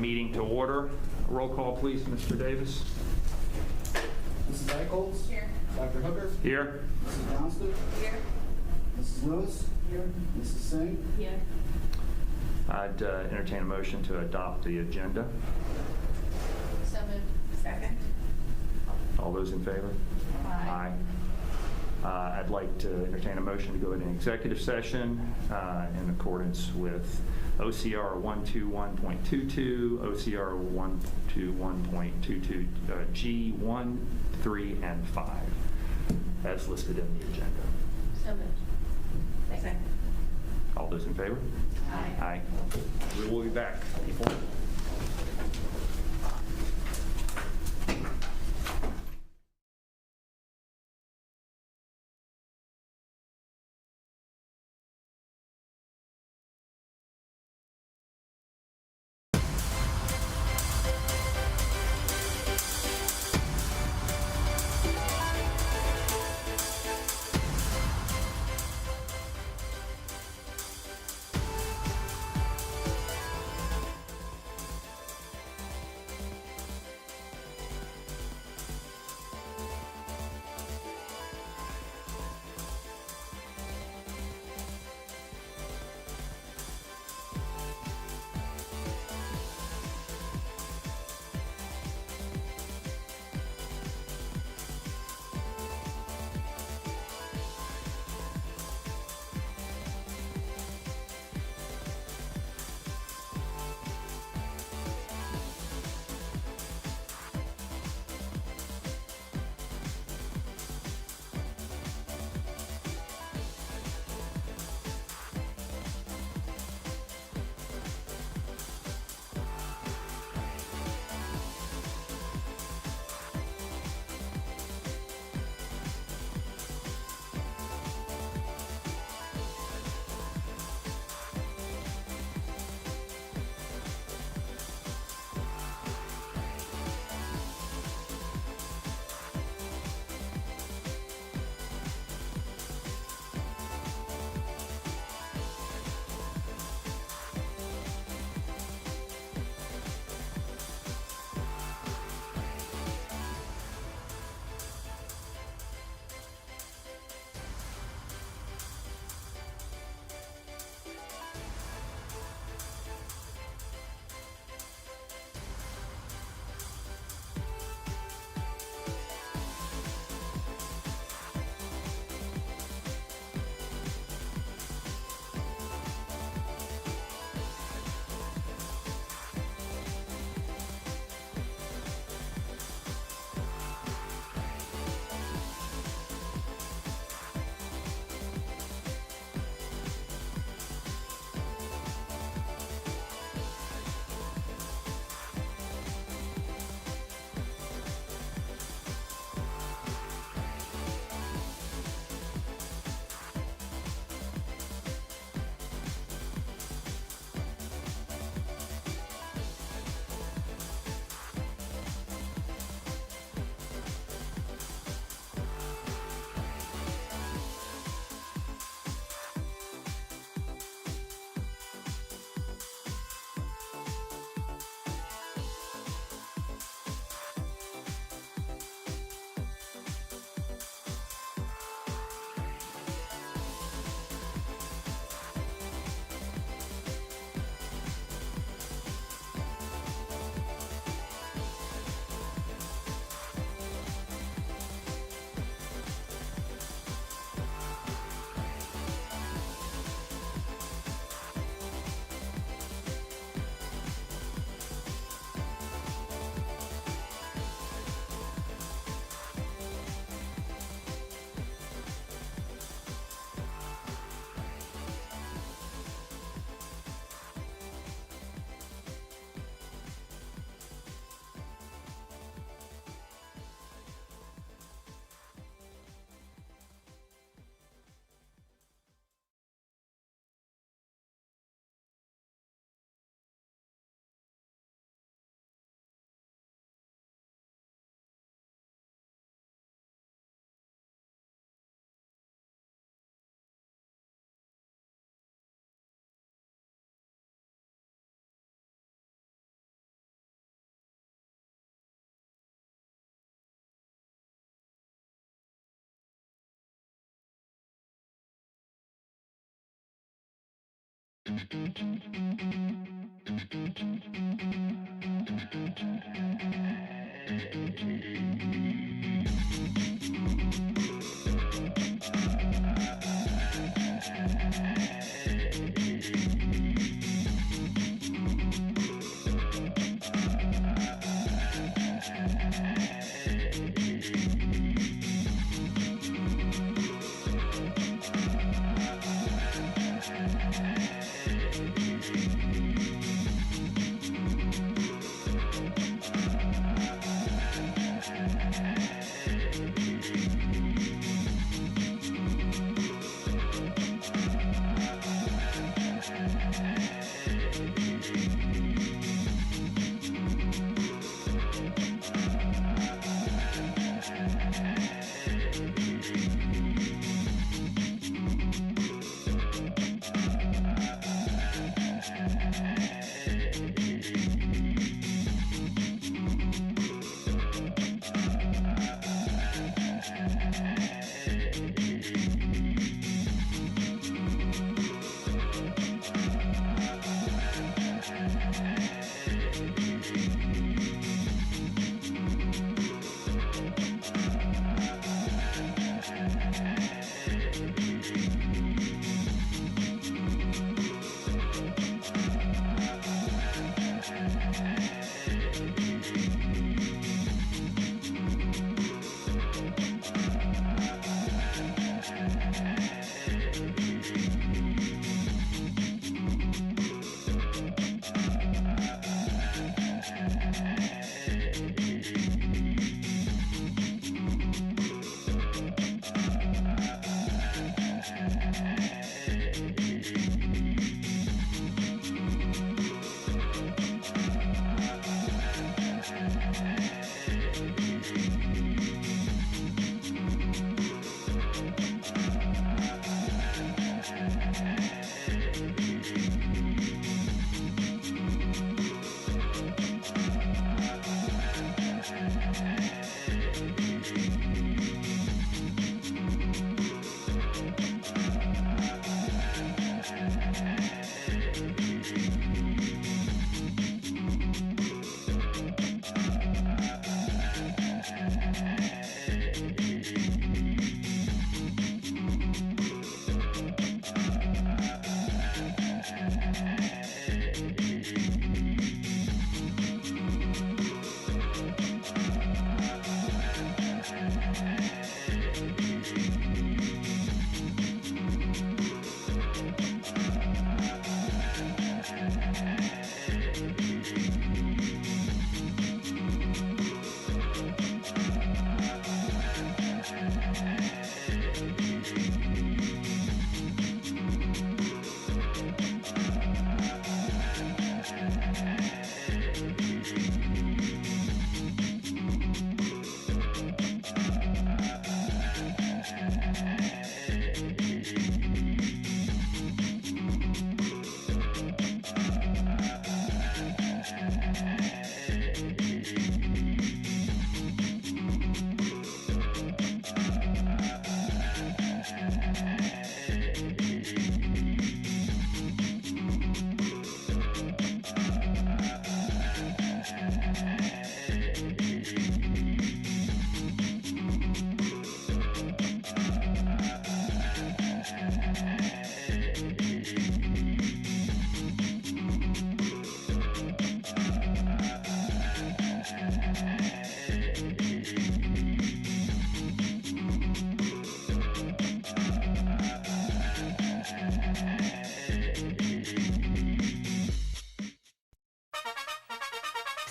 meeting to order. Roll call, please, Mr. Davis. Mrs. Eichholz? Here. Dr. Hooker? Here. Mrs. Johnston? Here. Mrs. Lewis? Here. Mrs. Singh? Here. I'd entertain a motion to adopt the agenda. So moved. Second. All those in favor? Aye. I'd like to entertain a motion to go into executive session in accordance with OCR 121.22, OCR 121.22 G1, 3, and 5, as listed in the agenda. So moved. Second. All those in favor? Aye. Aye. We will be back, people.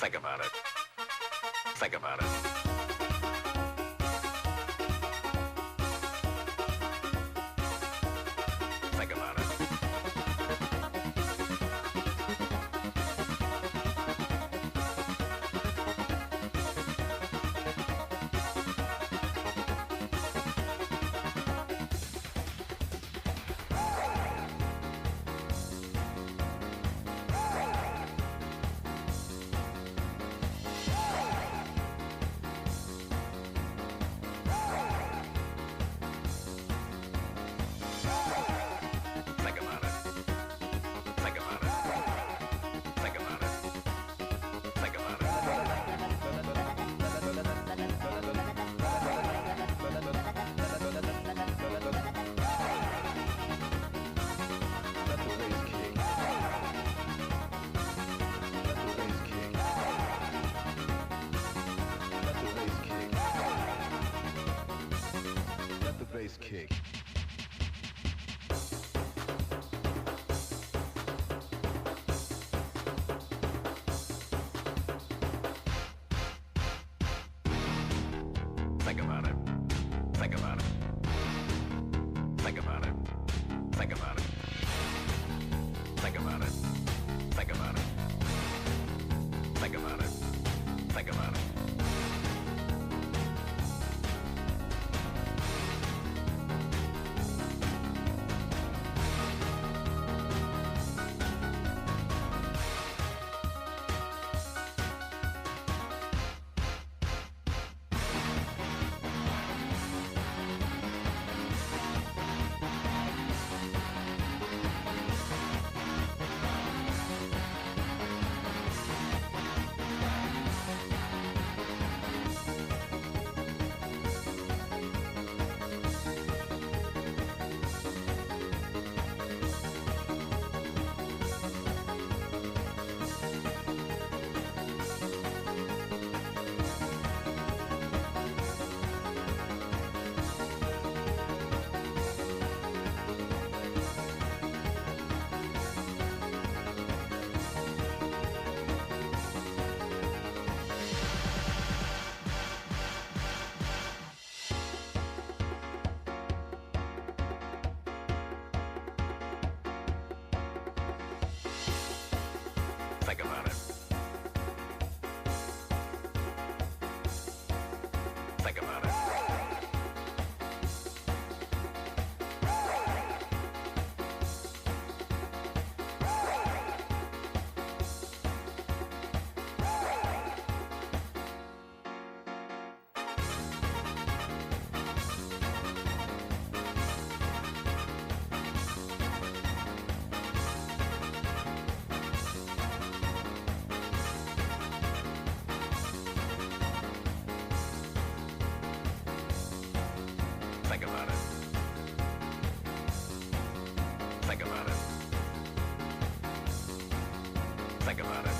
Think about it. Think about it. Think about it. Think about it. Think about it. Think about it. Think about it. Think about it. Think about it. Think about it. Think about it. Think about it. Think about it. Think about it. Think about it. Think about it.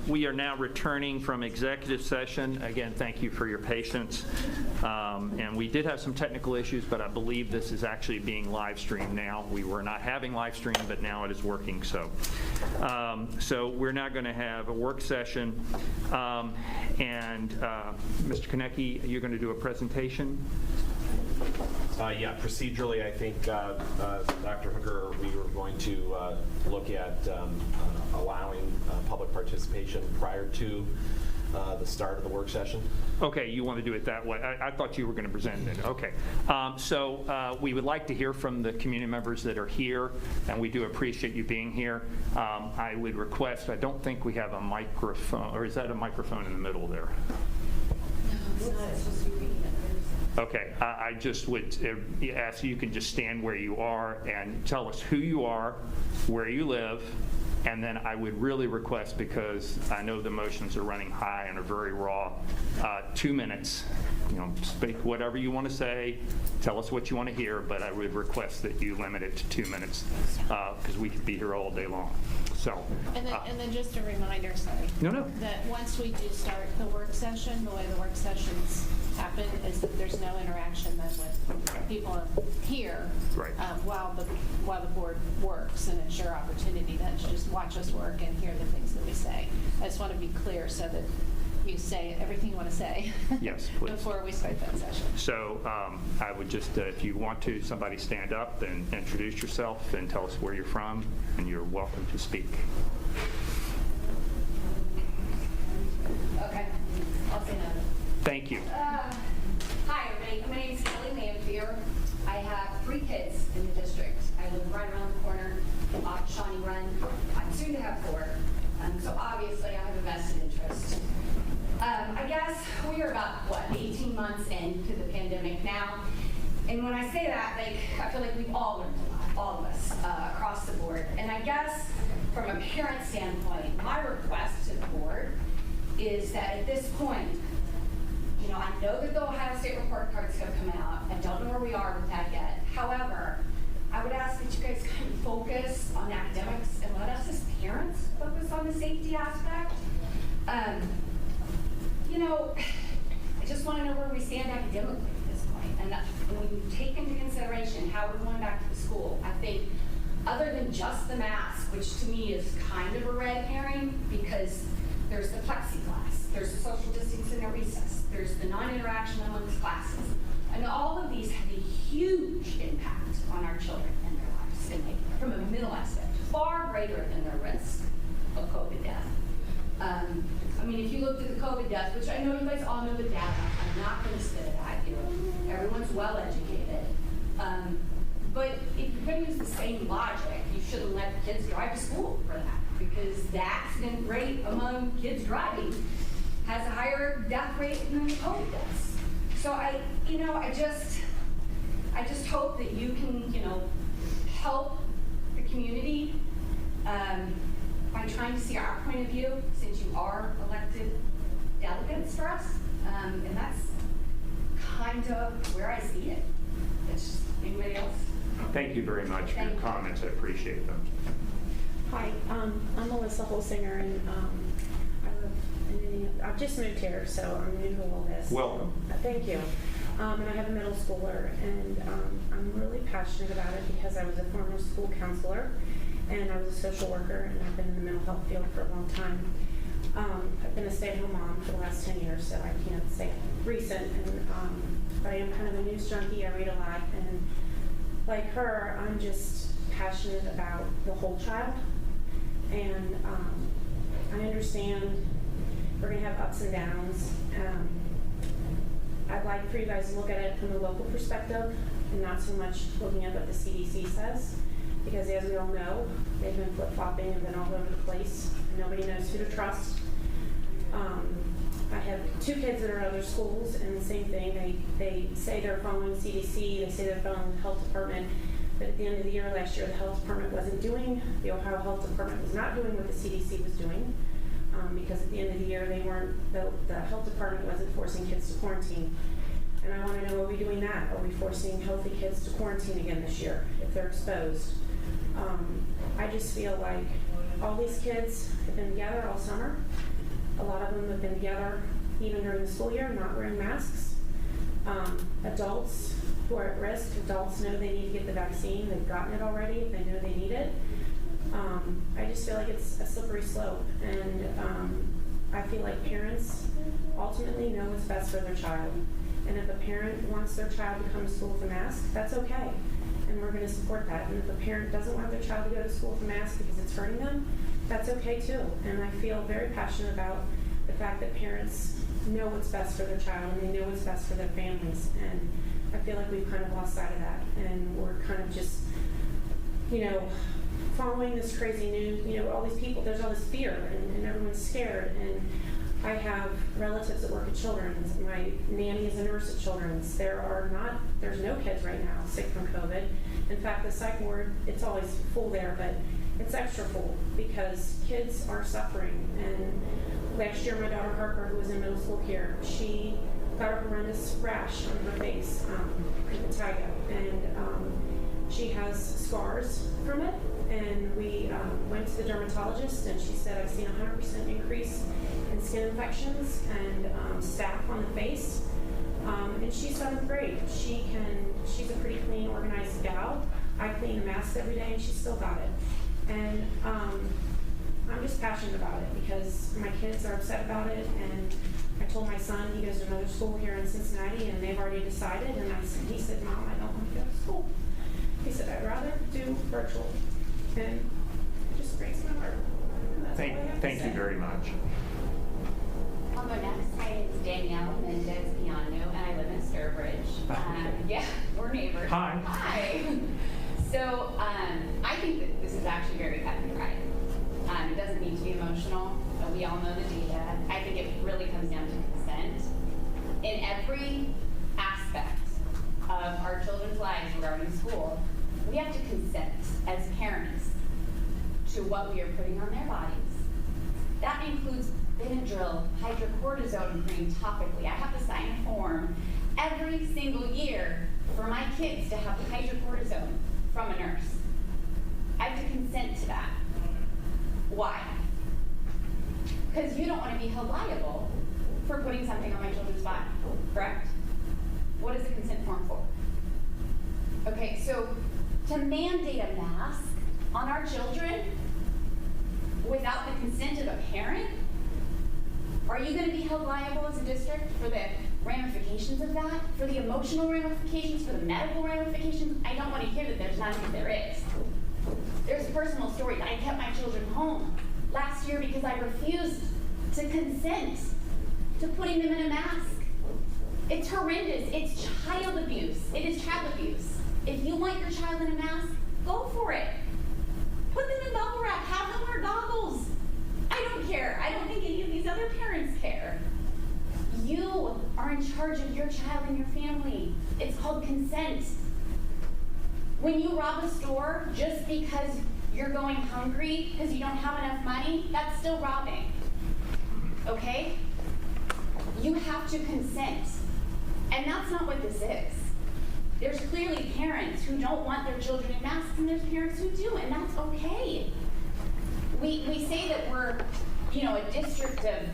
We are now returning from executive session. Again, thank you for your patience. And we did have some technical issues, but I believe this is actually being live streamed now. We were not having live stream, but now it is working. So we're now going to have a work session. And Mr. Konecki, you're going to do a presentation? Yeah, procedurally, I think, Dr. Hooker, we were going to look at allowing public participation prior to the start of the work session. Okay, you want to do it that way. I thought you were going to present it. Okay. So we would like to hear from the community members that are here, and we do appreciate you being here. I would request, I don't think we have a microphone, or is that a microphone in the middle there? No, it's not. It's supposed to be reading it. Okay, I just would ask you can just stand where you are and tell us who you are, where you live, and then I would really request, because I know the motions are running high and are very raw, 2 minutes. Speak whatever you want to say, tell us what you want to hear, but I would request that you limit it to 2 minutes, because we could be here all day long. So. And then just a reminder, sorry. No. That once we do start the work session, the way the work sessions happen is that there's no interaction then with people here. Right. While the board works, and it's your opportunity then to just watch us work and hear the things that we say. I just want to be clear so that you say everything you want to say. Yes, please. Before we start that session. So I would just, if you want to, somebody stand up and introduce yourself and tell us where you're from, and you're welcome to speak. Okay, I'll say that. Thank you. Hi, everybody. My name is Kelly Lamphere. I have 3 kids in the district. I live right around the corner off Shawnee Run. I'm soon to have 4. So obviously I have a vested interest. I guess we are about, 18 months into the pandemic now. And when I say that, I feel like we've all learned a lot, all of us, across the board. And I guess from a parent standpoint, my request to the board is that at this point, I know that the Ohio State report card's going to come out. I don't know where we are with that yet. However, I would ask that you guys kind of focus on academics and let us as parents focus on the safety aspect. I just want to know where we stand academically at this point. And when you take into consideration how we're going back to the school, I think other than just the mask, which to me is kind of a red herring, because there's the plexiglass, there's the social distancing at recess, there's the non-interaction amongst classes. And all of these have a huge impact on our children and their lives, and from a mental aspect, far greater than their risk of COVID death. If you looked at the COVID deaths, which I know you guys all know the data, I'm not going to spit it at you. Everyone's well educated. But if you're going to use the same logic, you shouldn't let kids drive to school for that, because the accident rate among kids driving has a higher death rate than the COVID deaths. So I just hope that you can, help the community by trying to see our point of view, since you are elected delegates for us, and that's kind of where I see it. It's just anybody else. Thank you very much for your comments. I appreciate them. Hi, I'm Melissa Holsinger, and I live in Indiana. I've just moved here, so I'm new to all this. Welcome. Thank you. And I have a middle schooler, and I'm really passionate about it because I was a former school counselor, and I was a social worker, and I've been in the mental health field for a long time. I've been a stay-at-home mom for the last 10 years, so I can't say recent, but I am kind of a news junkie. I read a lot, and like her, I'm just passionate about the whole child, and I understand we're going to have ups and downs. I'd like for you guys to look at it from the local perspective and not so much looking at what the CDC says, because as we all know, they've been flip-flopping and been all over the place. Nobody knows who to trust. I have 2 kids that are at other schools, and the same thing. They say they're following CDC, they say they're following the health department, but at the end of the year last year, the health department wasn't doing, the Ohio Health Department was not doing what the CDC was doing, because at the end of the year, the health department wasn't forcing kids to quarantine. And I want to know, are we doing that? Are we forcing healthy kids to quarantine again this year if they're exposed? I just feel like all these kids have been together all summer. A lot of them have been together even during the school year, not wearing masks. Adults who are at risk, adults know they need to get the vaccine. They've gotten it already if they know they need it. I just feel like it's a slippery slope, and I feel like parents ultimately know what's best for their child. And if a parent wants their child to come to school with a mask, that's okay, and we're going to support that. And if a parent doesn't want their child to go to school with a mask because it's hurting them, that's okay too. And I feel very passionate about the fact that parents know what's best for their child and they know what's best for their families. And I feel like we've kind of lost sight of that, and we're kind of just, following this crazy news, all these people, there's all this fear, and everyone's scared. And I have relatives that work at Children's. My nanny is a nurse at Children's. There's no kids right now sick from COVID. In fact, the psych ward, it's always full there, but it's extra full because kids are suffering. And last year, my daughter Harper, who was in middle school here, she got a horrendous rash on her face, vitiligo, and she has scars from it. And we went to the dermatologist, and she said, I've seen a 100% increase in skin infections and staph on the face. And she's 7th grade. She's a pretty clean, organized gal. I clean a mask every day, and she's still got it. And I'm just passionate about it because my kids are upset about it. And I told my son, he goes to another school here in Cincinnati, and they've already decided. And he said, Mom, I don't want to go to school. He said, I'd rather do virtual. And it just breaks my heart. And that's all I have to Thank you say. very much. I'll go next. My name is Danielle Mendez-Piano, and I live in Sturbridge. Yeah, we're neighbors. Hi. Hi. So I think that this is actually very cut and dry. It doesn't need to be emotional. We all know the data. I think it really comes down to consent. In every aspect of our children's lives regarding school, we have to consent as parents to what we are putting on their bodies. That includes Benadryl, hydrocortisone cream topically. I have to sign a form every single year for my kids to have hydrocortisone from a nurse. I have to consent to that. Why? Because you don't want to be held liable for putting something on my children's body, correct? What is the consent form for? Okay, so to mandate a mask on our children without the consent of a parent, are you going to be held liable as a district for the ramifications of that, for the emotional ramifications, for the medical ramifications? I don't want to hear that there's none, because there is. There's personal stories. I kept my children home last year because I refused to consent to putting them in a mask. It's horrendous. It's child abuse. It is child abuse. If you want your child in a mask, go for it. Put them in bubble wrap. Have them wear goggles. I don't care. I don't think any of these other parents care. You are in charge of your child and your family. It's called consent. When you rob a store just because you're going hungry because you don't have enough money, that's still robbing. Okay? You have to consent. And that's not what this is. There's clearly parents who don't want their children in masks, and there's parents who do, and that's okay. We say that we're, a district of,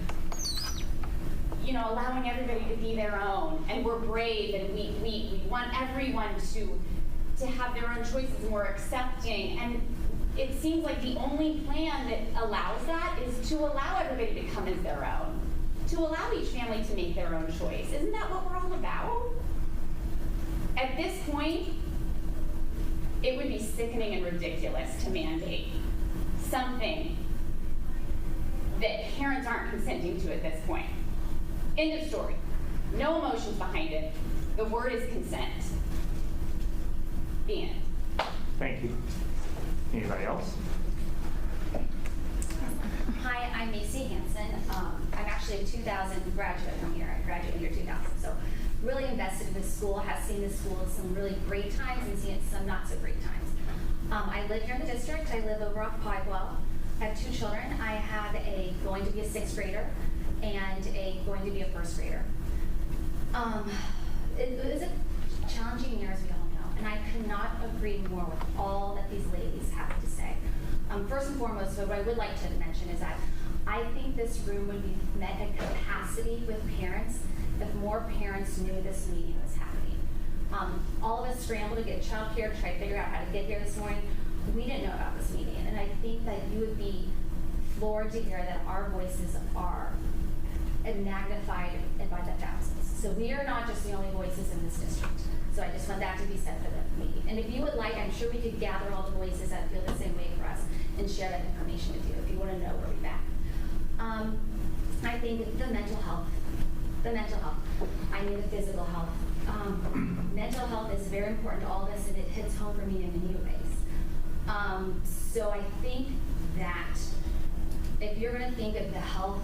allowing everybody to be their own, and we're brave, and we want everyone to have their own choices, and we're accepting. And it seems like the only plan that allows that is to allow everybody to come as their own, to allow each family to make their own choice. Isn't that what we're all about? At this point, it would be sickening and ridiculous to mandate something that parents aren't consenting to at this point. End of story. No emotions behind it. The word is consent. The end. Thank you. Anybody else? Hi, I'm Macy Hansen. I'm actually a 2000 graduate from here. I graduated year 2000. So really invested in this school, have seen this school some really great times and seen some not so great times. I live here in the district. I live over off Pipewell. I have 2 children. I have a going to be a 6th grader and a going to be a 1st grader. It was a challenging year, as we all know, and I could not agree more with all that these ladies have to say. First and foremost, what I would like to mention is that I I think this room would be met at capacity with parents if more parents knew this meeting was happening. All of us scrambled to get childcare, to try to figure out how to get here this morning. We didn't know about this meeting, and I think that you would be floored to hear that our voices are magnified by the thousands. So we are not just the only voices in this district. So I just want that to be said for the meeting. And if you would like, I'm sure we could gather all the voices that feel the same way for us and share that information with you if you want to know where we're at. I think the mental health. I mean the physical health. Mental health is very important to all of us, and it hits home for me in many ways. So I think that if you're going to think of the health,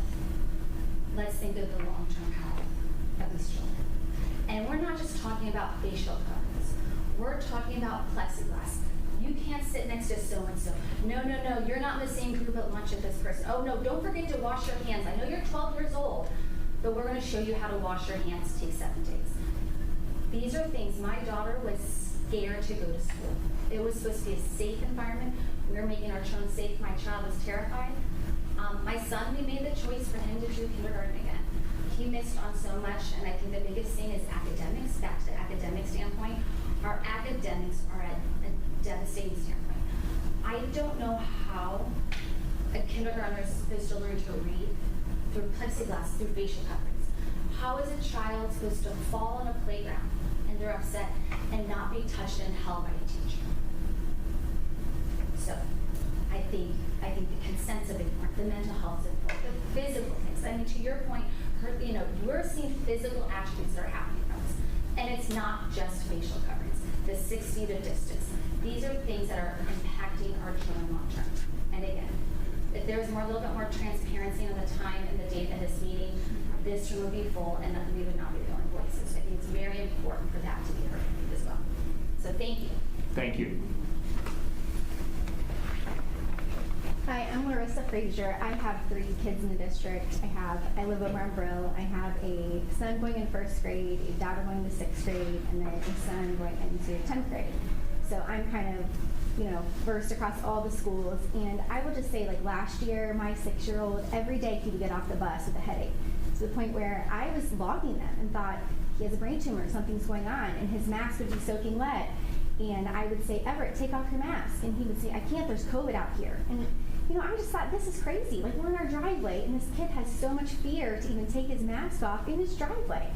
let's think of the long-term health of these children. And we're not just talking about facial coverings. We're talking about plexiglass. You can't sit next to so-and-so. No, you're not in the same group at lunch with this person. Oh no, don't forget to wash your hands. I know you're 12 years old, but we're going to show you how to wash your hands. Take 7 days. These are things, my daughter was scared to go to school. It was supposed to be a safe environment. We were making our children safe. My child was terrified. My son, we made the choice for him to do kindergarten again. He missed on so much, and I think the biggest thing is academics. Back to the academic standpoint, our academics are at a devastating standpoint. I don't know how a kindergartner is supposed to learn to read through plexiglass, through facial coverings. How is a child supposed to fall on a playground and they're upset and not be touched and held by a teacher? So I think the consent's a big part, the mental health is important, the physical things. I mean, to your point, we're seeing physical attributes that are happening from us. And it's not just facial coverings, the 6 feet of distance. These are things that are impacting our children long term. And again, if there was a little bit more transparency on the time and the date of this meeting, this room would be full and we would not be the only voices. I think it's very important for that to be heard as well. So thank you. Thank you. Hi, I'm Larissa Frazier. I have 3 kids in the district. I live over in Brill. I have a son going in 1st grade, a daughter going to 6th grade, and then a son going into 10th grade. So I'm kind of, versed across all the schools. And I will just say, like last year, my 6-year-old, every day he would get off the bus with a headache, to the point where I was logging them and thought, he has a brain tumor, something's going on, and his mask would be soaking wet. And I would say, Everett, take off your mask. And he would say, I can't, there's COVID out here. And I just thought, this is crazy. Like, we're in our driveway, and this kid has so much fear to even take his mask off in his driveway.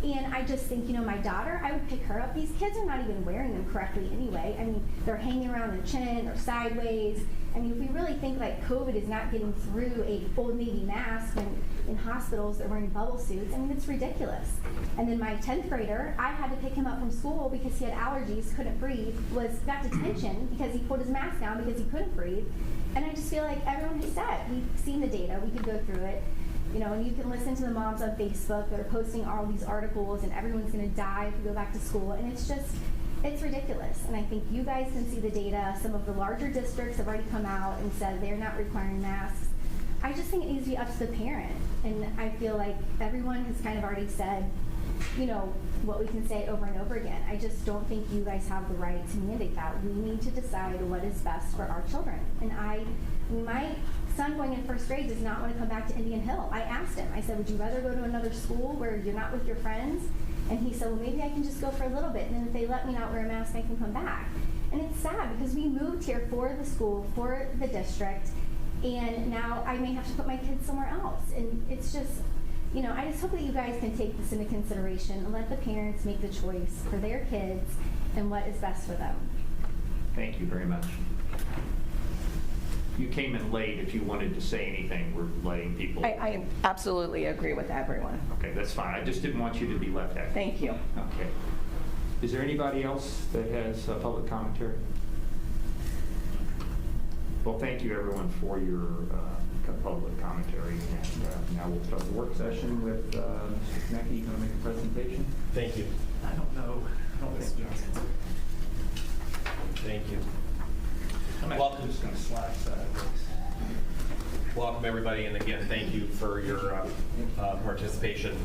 And I just think, my daughter, I would pick her up. These kids are not even wearing them correctly anyway. I mean, they're hanging around their chin, they're sideways. I mean, if we really think like COVID is not getting through a Old Navy mask when in hospitals they're wearing bubble suits, I mean, it's ridiculous. And then my 10th grader, I had to pick him up from school because he had allergies, couldn't breathe, got detention because he pulled his mask down because he couldn't breathe. And I just feel like everyone has said, we've seen the data, we could go through it, and you can listen to the moms on Facebook that are posting all these articles and everyone's gonna die if we go back to school, and it's ridiculous. And I think you guys can see the data. Some of the larger districts have already come out and said they're not requiring masks. I just think it needs to be up to the parent. And I feel like everyone has kind of already said, what we can say over and over again. I just don't think you guys have the right to mandate that. We need to decide what is best for our children. And my son going in 1st grade does not want to come back to Indian Hill. I asked him, I said, would you rather go to another school where you're not with your friends? And he said, well, maybe I can just go for a little bit, and then if they let me not wear a mask, I can come back. And it's sad because we moved here for the school, for the district, and now I may have to put my kids somewhere else. And it's just, I just hope that you guys can take this into consideration and let the parents make the choice for their kids and what is best for them. Thank you very much. You came in late. If you wanted to say anything, we're letting people. I absolutely agree with everyone. Okay, that's fine. I just didn't want you to be left out. Thank you. Okay. Is there anybody else that has public commentary? Well, thank you everyone for your public commentary. And now we'll start the work session with Mr. Konecki. You going to make a presentation? Thank you. I don't know. I don't think Johnson. Thank you. I'm actually just going to slide sideways. Welcome, everybody, and again, thank you for your participation.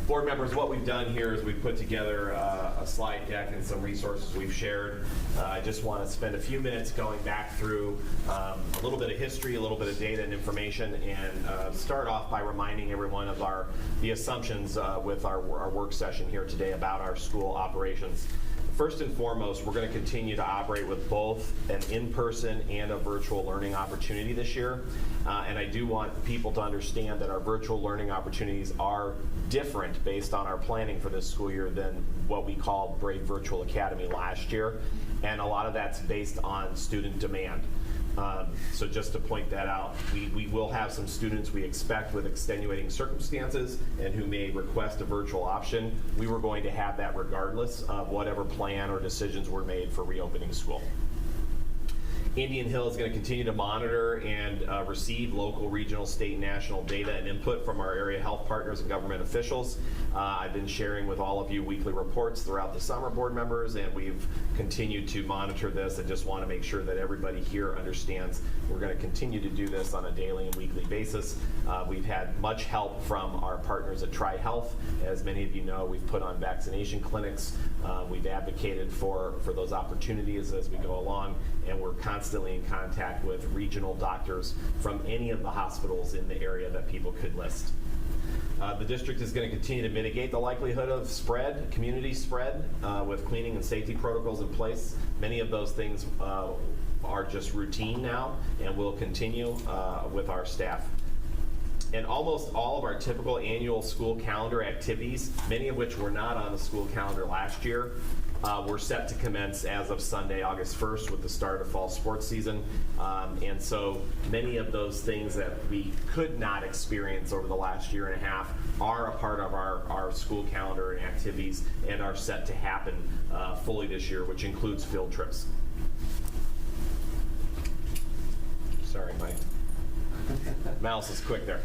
Board members, what we've done here is we've put together a slide deck and some resources we've shared. I just want to spend a few minutes going back through a little bit of history, a little bit of data and information, and start off by reminding everyone of the assumptions with our work session here today about our school operations. First and foremost, we're going to continue to operate with both an in-person and a virtual learning opportunity this year. And I do want people to understand that our virtual learning opportunities are different based on our planning for this school year than what we called Brave Virtual Academy last year. And a lot of that's based on student demand. So just to point that out, we will have some students we expect with extenuating circumstances and who may request a virtual option. We were going to have that regardless of whatever plan or decisions were made for reopening school. Indian Hill is going to continue to monitor and receive local, regional, state, and national data and input from our area health partners and government officials. I've been sharing with all of you weekly reports throughout the summer, board members, and we've continued to monitor this. I just want to make sure that everybody here understands we're going to continue to do this on a daily and weekly basis. We've had much help from our partners at Tri-Health. As many of you know, we've put on vaccination clinics. We've advocated for those opportunities as we go along, and we're constantly in contact with regional doctors from any of the hospitals in the area that people could list. The district is going to continue to mitigate the likelihood of spread, community spread, with cleaning and safety protocols in place. Many of those things are just routine now and will continue with our staff. And almost all of our typical annual school calendar activities, many of which were not on the school calendar last year, were set to commence as of Sunday, August 1st with the start of fall sports season. And so many of those things that we could not experience over the last year and a half are a part of our school calendar and activities and are set to happen fully this year, which includes field trips. Sorry, Mike. Mouse is quick there.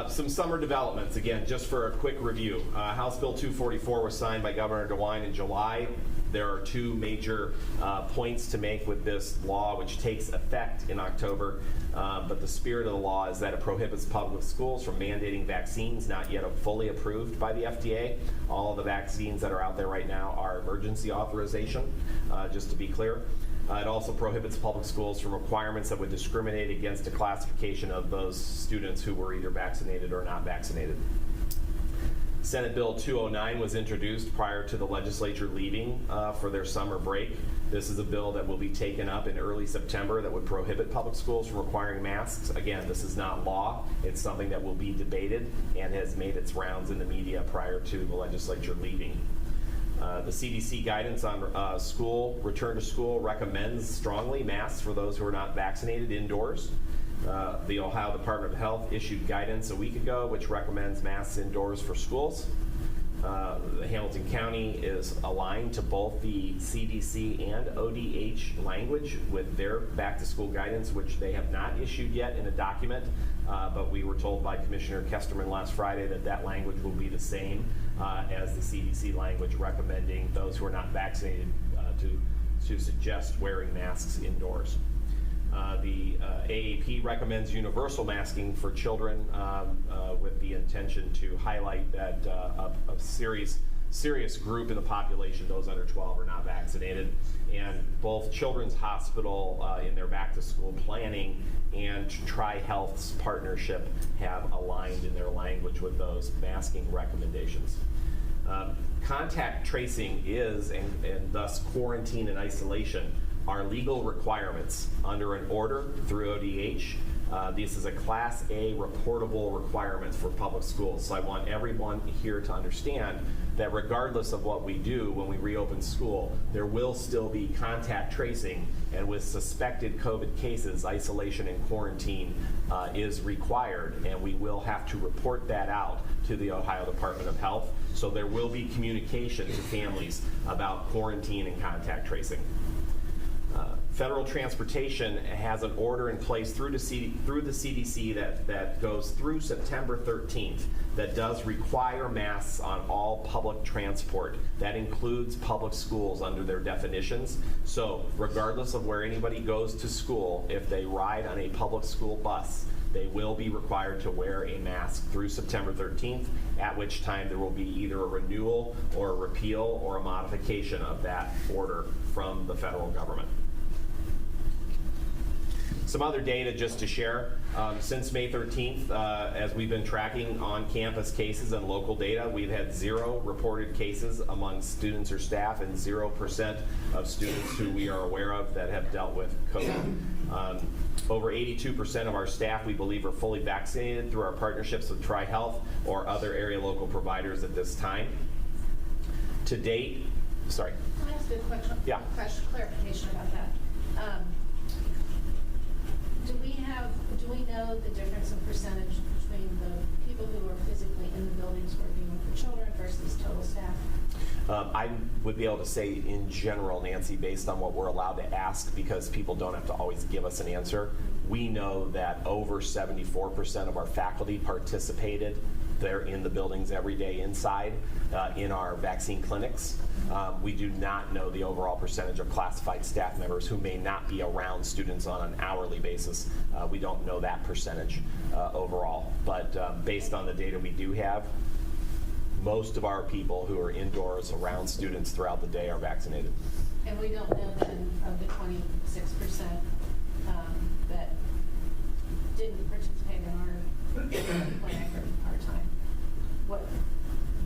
Some summer developments, again, just for a quick review. House Bill 244 was signed by Governor DeWine in July. There are two major points to make with this law, which takes effect in October. But the spirit of the law is that it prohibits public schools from mandating vaccines not yet fully approved by the FDA. All of the vaccines that are out there right now are emergency authorization, just to be clear. It also prohibits public schools from requirements that would discriminate against a classification of those students who were either vaccinated or not vaccinated. Senate Bill 209 was introduced prior to the legislature leaving for their summer break. This is a bill that will be taken up in early September that would prohibit public schools from requiring masks. Again, this is not law. It's something that will be debated and has made its rounds in the media prior to the legislature leaving. The CDC guidance on return to school recommends strongly masks for those who are not vaccinated indoors. The Ohio Department of Health issued guidance a week ago which recommends masks indoors for schools. Hamilton County is aligned to both the CDC and ODH language with their back-to-school guidance, which they have not issued yet in a document, but we were told by Commissioner Kesterman last Friday that that language will be the same as the CDC language recommending those who are not vaccinated to suggest wearing masks indoors. The AAP recommends universal masking for children with the intention to highlight that a serious group in the population, those under 12, are not vaccinated. And both Children's Hospital in their back-to-school planning and Tri-Health's partnership have aligned in their language with those masking recommendations. Contact tracing is, and thus quarantine and isolation, are legal requirements under an order through ODH. This is a Class A reportable requirement for public schools. So I want everyone here to understand that regardless of what we do when we reopen school, there will still be contact tracing, and with suspected COVID cases, isolation and quarantine is required, and we will have to report that out to the Ohio Department of Health. So there will be communication to families about quarantine and contact tracing. Federal transportation has an order in place through the CDC that goes through September 13th that does require masks on all public transport. That includes public schools under their definitions. So regardless of where anybody goes to school, if they ride on a public school bus, They will be required to wear a mask through September 13th, at which time there will be either a renewal or a repeal or a modification of that order from the federal government. Some other data just to share. Since May 13th, as we've been tracking on-campus cases and local data, we've had 0 reported cases among students or staff and 0% of students who we are aware of that have dealt with COVID. Over 82% of our staff, we believe, are fully vaccinated through our partnerships with TriHealth or other area local providers at this time. To date, sorry. Can I ask you a question? Yeah. Clarification about that. Do we know the difference in percentage between the people who are physically in the buildings working with the children versus total staff? I would be able to say in general, Nancy, based on what we're allowed to ask, because people don't have to always give us an answer, we know that over 74% of our faculty participated. They're in the buildings every day inside in our vaccine clinics. We do not know the overall percentage of classified staff members who may not be around students on an hourly basis. We don't know that percentage overall. But based on the data we do have, most of our people who are indoors around students throughout the day are vaccinated. And we don't know then of the 26% that didn't participate in our clinic or our time, what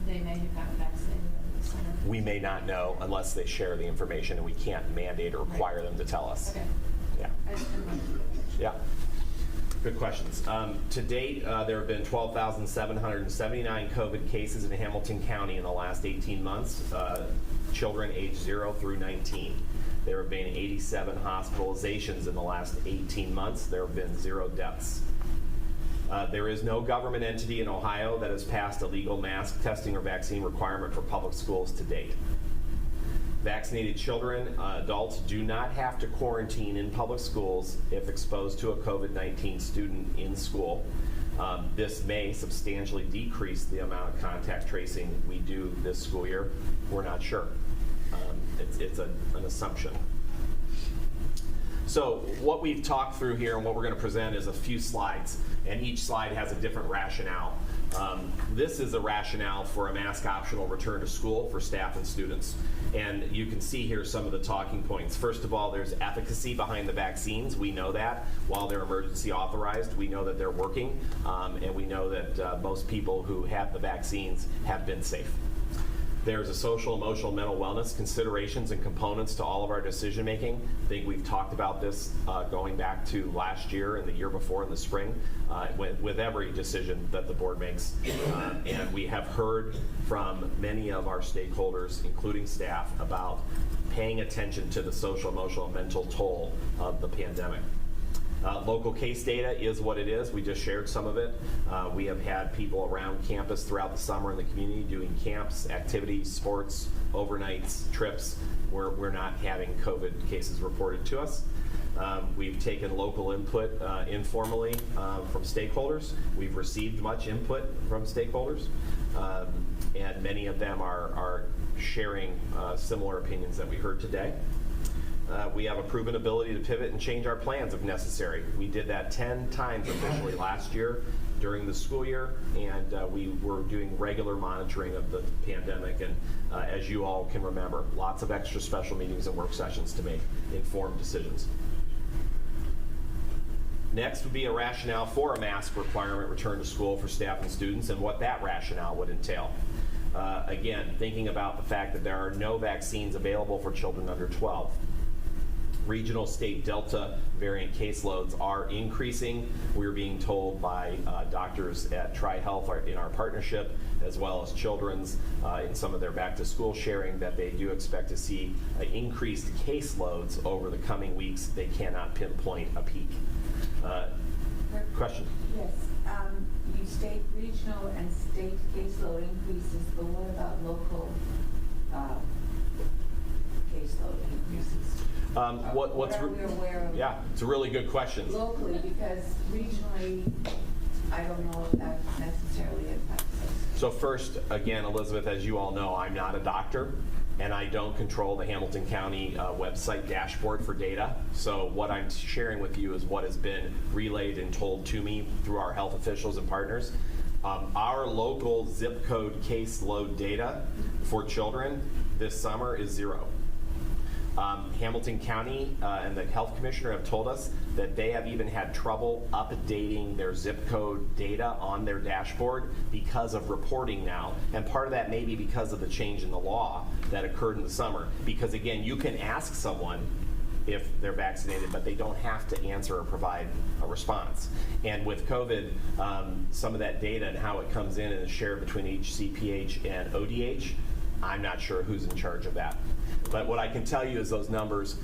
they may have gotten vaccinated at the center. We may not know unless they share the information, and we can't mandate or require them to tell us. Okay. Yeah. I just didn't want to- Yeah. Good questions. To date, there have been 12,779 COVID cases in Hamilton County in the last 18 months, children aged 0 through 19. There have been 87 hospitalizations in the last 18 months. There have been 0 deaths. There is no government entity in Ohio that has passed a legal mask testing or vaccine requirement for public schools to date. Vaccinated children, adults do not have to quarantine in public schools if exposed to a COVID-19 student in school. This may substantially decrease the amount of contact tracing we do this school year. We're not sure. It's an assumption. So what we've talked through here and what we're going to present is a few slides, and each slide has a different rationale. This is a rationale for a mask optional return to school for staff and students. And you can see here some of the talking points. First of all, there's efficacy behind the vaccines. We know that. While they're emergency authorized, we know that they're working, and we know that most people who have the vaccines have been safe. There's a social, emotional, mental wellness considerations and components to all of our decision making. I think we've talked about this going back to last year and the year before in the spring with every decision that the board makes. And we have heard from many of our stakeholders, including staff, about paying attention to the social, emotional, and mental toll of the pandemic. Local case data is what it is. We just shared some of it. We have had people around campus throughout the summer in the community doing camps, activities, sports, overnights, trips. We're not having COVID cases reported to us. We've taken local input informally from stakeholders. We've received much input from stakeholders, and many of them are sharing similar opinions that we heard today. We have a proven ability to pivot and change our plans if necessary. We did that 10 times officially last year during the school year, and we were doing regular monitoring of the pandemic. And as you all can remember, lots of extra special meetings and work sessions to make informed decisions. Next would be a rationale for a mask requirement return to school for staff and students and what that rationale would entail. Again, thinking about the fact that there are no vaccines available for children under 12. Regional state Delta variant caseloads are increasing. We're being told by doctors at TriHealth in our partnership, as well as Children's in some of their back to school sharing, that they do expect to see increased caseloads over the coming weeks. They cannot pinpoint a peak. Question? Yes. You state regional and state caseload increases, but what about local caseload increases? What are we aware of? Yeah, it's a really good question. Locally, because regionally, I don't know if that necessarily impacts us. So first, again, Elizabeth, as you all know, I'm not a doctor. and I don't control the Hamilton County website dashboard for data. So what I'm sharing with you is what has been relayed and told to me through our health officials and partners. Our local zip code caseload data for children this summer is 0. Hamilton County and the health commissioner have told us that they have even had trouble updating their zip code data on their dashboard because of reporting now. And part of that may be because of the change in the law that occurred in the summer. Because again, you can ask someone if they're vaccinated, but they don't have to answer or provide a response. And with COVID, some of that data and how it comes in and is shared between HCPH and ODH, I'm not sure who's in charge of that. But what I can tell you is those numbers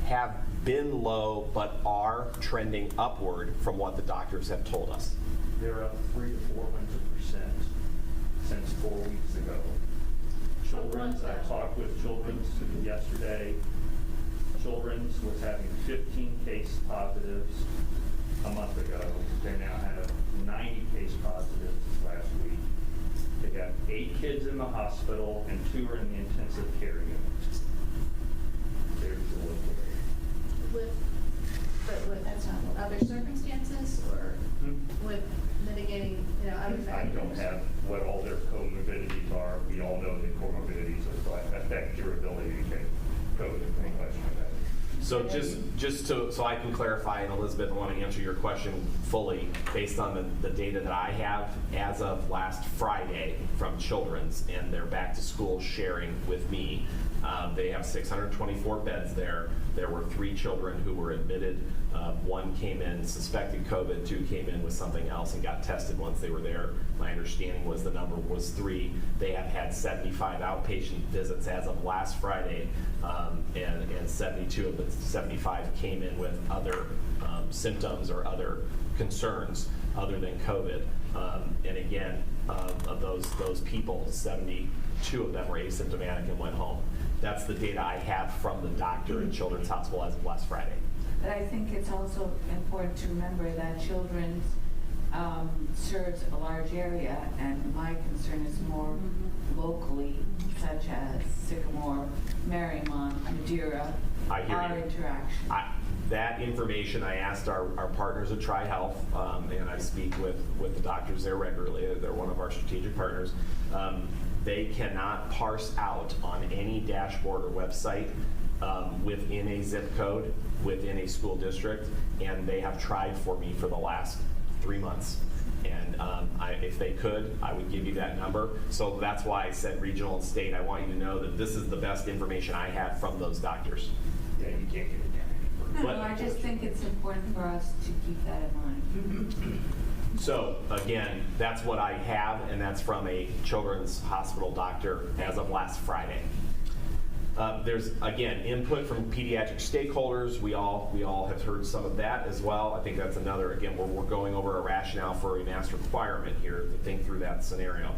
have been low, but are trending upward from what the doctors have told us. They're up 300 to 400% since 4 weeks ago. Children's, I talked with Children's yesterday. Children's was having 15 case positives a month ago. They now have 90 case positives last week. They got 8 kids in the hospital and 2 are in the intensive care unit. There's the look. But that's not other circumstances or with mitigating, other I factors? don't have what all their comorbidities are. We all know that comorbidities affect your ability to get COVID, no question about it. So so I can clarify, and Elizabeth, I want to answer your question fully based on the data that I have as of last Friday from Children's and their back to school sharing with me. They have 624 beds there. There were 3 children who were admitted. 1 came in suspected COVID, 2 came in with something else and got tested once they were there. My understanding was the number was 3. They have had 75 outpatient visits as of last Friday, and 72 of the 75 came in with other symptoms or other concerns other than COVID. And again, of those people, 72 of them were asymptomatic and went home. That's the data I have from the doctor at Children's Hospital as of last Friday. But I think it's also important to remember that Children's serves a large area, and my concern is more locally, such as Sycamore, Marymount, Madeira, I hear our you. interaction. That information, I asked our partners at TriHealth, and I speak with the doctors there regularly. They're one of our strategic partners. They cannot parse out on any dashboard or website within a zip code, within a school district, and they have tried for me for the last 3 months. And if they could, I would give you that number. So that's why I said regional and state. I want you to know that this is the best information I have from those doctors. Yeah, you can't get it down. No, I just think it's important for us to keep that in mind. So again, that's what I have, and that's from a Children's Hospital doctor as of last Friday. There's, again, input from pediatric stakeholders. We all have heard some of that as well. I think that's another, again, we're going over a rationale for a mask requirement here to think through that scenario.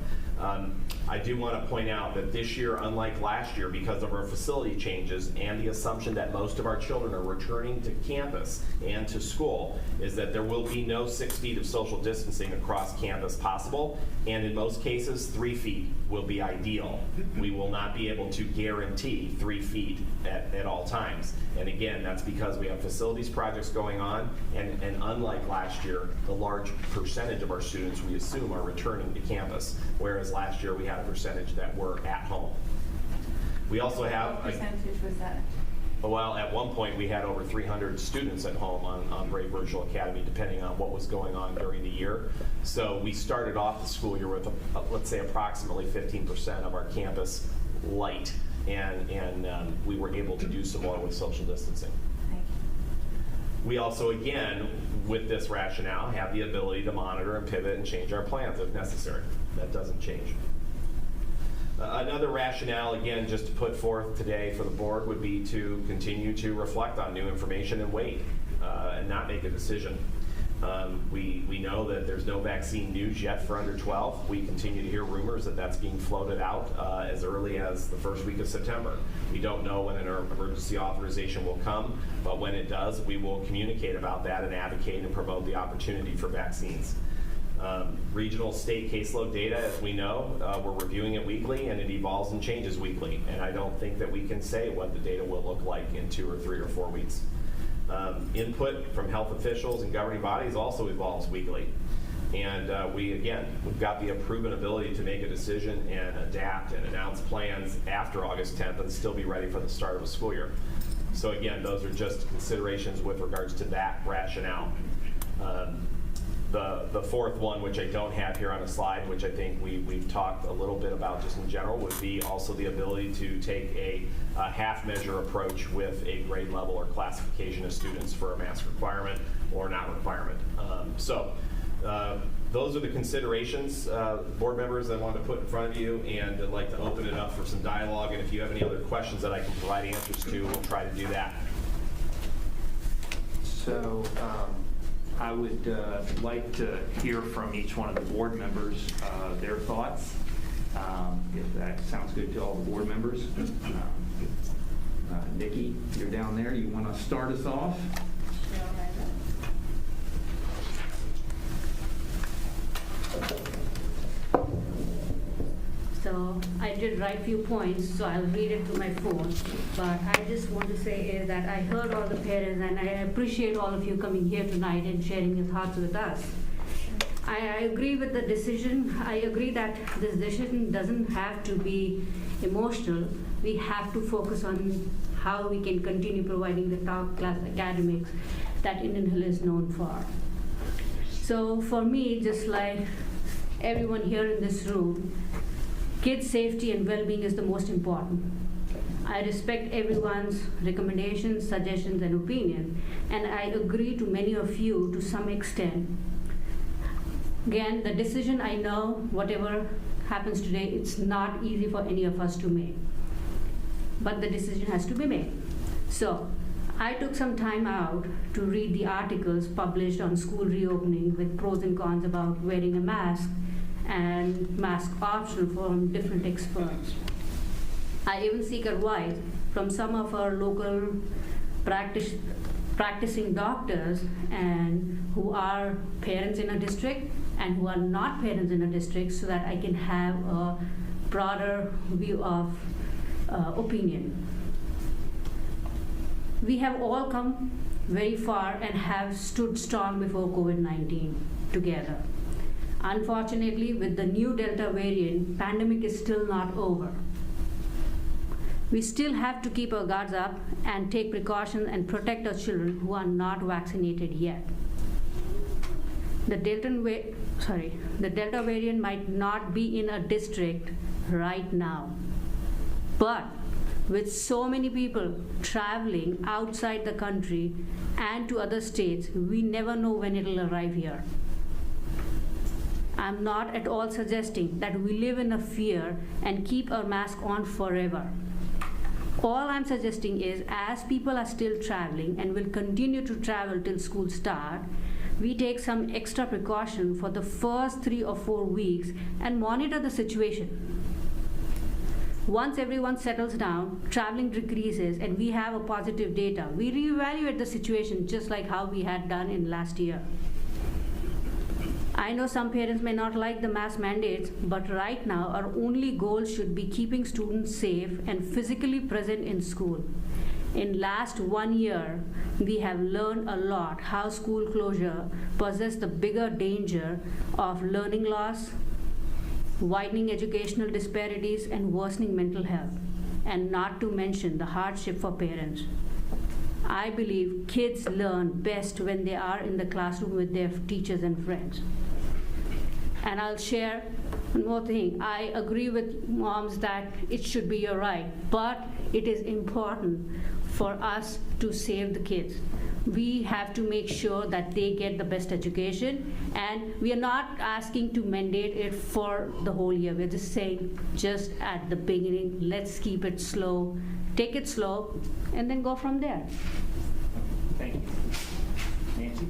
I do want to point out that this year, unlike last year, because of our facility changes and the assumption that most of our children are returning to campus and to school, is that there will be no 6 feet of social distancing across campus possible, and in most cases, 3 feet will be ideal. We will not be able to guarantee 3 feet at all times. And again, that's because we have facilities projects going on, and unlike last year, the large percentage of our students, we assume, are returning to campus, whereas last year we had a percentage that were at home. We also have... What percentage was that? Well, at one point, we had over 300 students at home on Brave Virtual Academy, depending on what was going on during the year. So we started off the school year with, let's say, approximately 15% of our campus light, and we were able to do some more with social distancing. Thank you. We also, again, with this rationale, have the ability to monitor and pivot and change our plans if necessary. That doesn't change. Another rationale, again, just to put forth today for the board, would be to continue to reflect on new information and wait and not make a decision. We know that there's no vaccine news yet for under 12. We continue to hear rumors that that's being floated out as early as the first week of September. We don't know when an emergency authorization will come, but when it does, we will communicate about that and advocate and promote the opportunity for vaccines. Regional state caseload data, as we know, we're reviewing it weekly, and it evolves and changes weekly. And I don't think that we can say what the data will look like in 2 or 3 or 4 weeks. Input from health officials and governing bodies also evolves weekly. And we've got the proven ability to make a decision and adapt and announce plans after August 10th and still be ready for the start of a school year. So again, those are just considerations with regards to that rationale. The fourth one, which I don't have here on a slide, which I think we've talked a little bit about just in general, would be also the ability to take a half-measure approach with a grade level or classification of students for a mask requirement or not requirement. Those are the considerations, board members, I wanted to put in front of you, and I'd like to open it up for some dialogue, and if you have any other questions that I can provide answers to, we'll try to do that. So I would like to hear from each one of the board members their thoughts, if that sounds good to all the board members. Nikki, you're down there. You want to start us off? So I did write few points, so I'll read it to my phone. But I just want to say is that I heard all the parents, and I appreciate all of you coming here tonight and sharing your thoughts with us. I agree with the decision. I agree that this decision doesn't have to be emotional. We have to focus on how we can continue providing the top class academics that Indian Hill is known for. So for me, just like everyone here in this room, kids' safety and well-being is the most important. I respect everyone's recommendations, suggestions, and opinions, and I agree to many of you to some extent. Again, the decision, I know whatever happens today, it's not easy for any of us to make, but the decision has to be made. So I took some time out to read the articles published on school reopening with pros and cons about wearing a mask and mask optional from different experts. I even seek advice from some of our local practicing doctors and who are parents in a district and who are not parents in a district, so that I can have a broader view of opinion. We have all come very far and have stood strong before COVID-19 together. Unfortunately, with the new Delta variant, pandemic is still not over. We still have to keep our guards up and take precautions and protect our children who are not vaccinated yet. The Delta variant might not be in a district right now, but with so many people traveling outside the country and to other states, we never know when it'll arrive here. I'm not at all suggesting that we live in a fear and keep our mask on forever. All I'm suggesting is, as people are still traveling and will continue to travel till school start, we take some extra precaution for the first 3 or 4 weeks and monitor the situation. Once everyone settles down, traveling decreases, and we have a positive data, we reevaluate the situation just like how we had done in last year. I know some parents may not like the mask mandates, but right now our only goal should be keeping students safe and physically present in school. In last 1 year, we have learned a lot how school closure poses the bigger danger of learning loss, widening educational disparities, and worsening mental health, and not to mention the hardship for parents. I believe kids learn best when they are in the classroom with their teachers and friends. And I'll share one more thing. I agree with moms that it should be your right, but it is important for us to save the kids. We have to make sure that they get the best education, and we are not asking to mandate it for the whole year. We're just saying, just at the beginning, let's keep it slow, take it slow, and then go from there. Thank you. Nancy?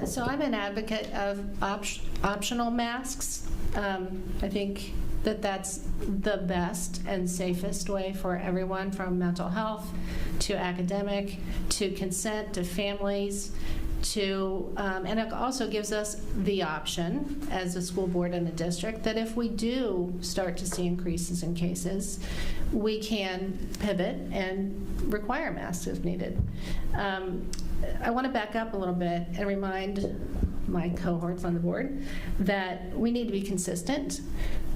So I'm an advocate of optional masks. I think that that's the best and safest way for everyone, from mental health to academic to consent to families to, and it also gives us the option as a school board and a district that if we do start to see increases in cases, we can pivot and require masks if needed. I want to back up a little bit and remind my cohorts on the board that we need to be consistent,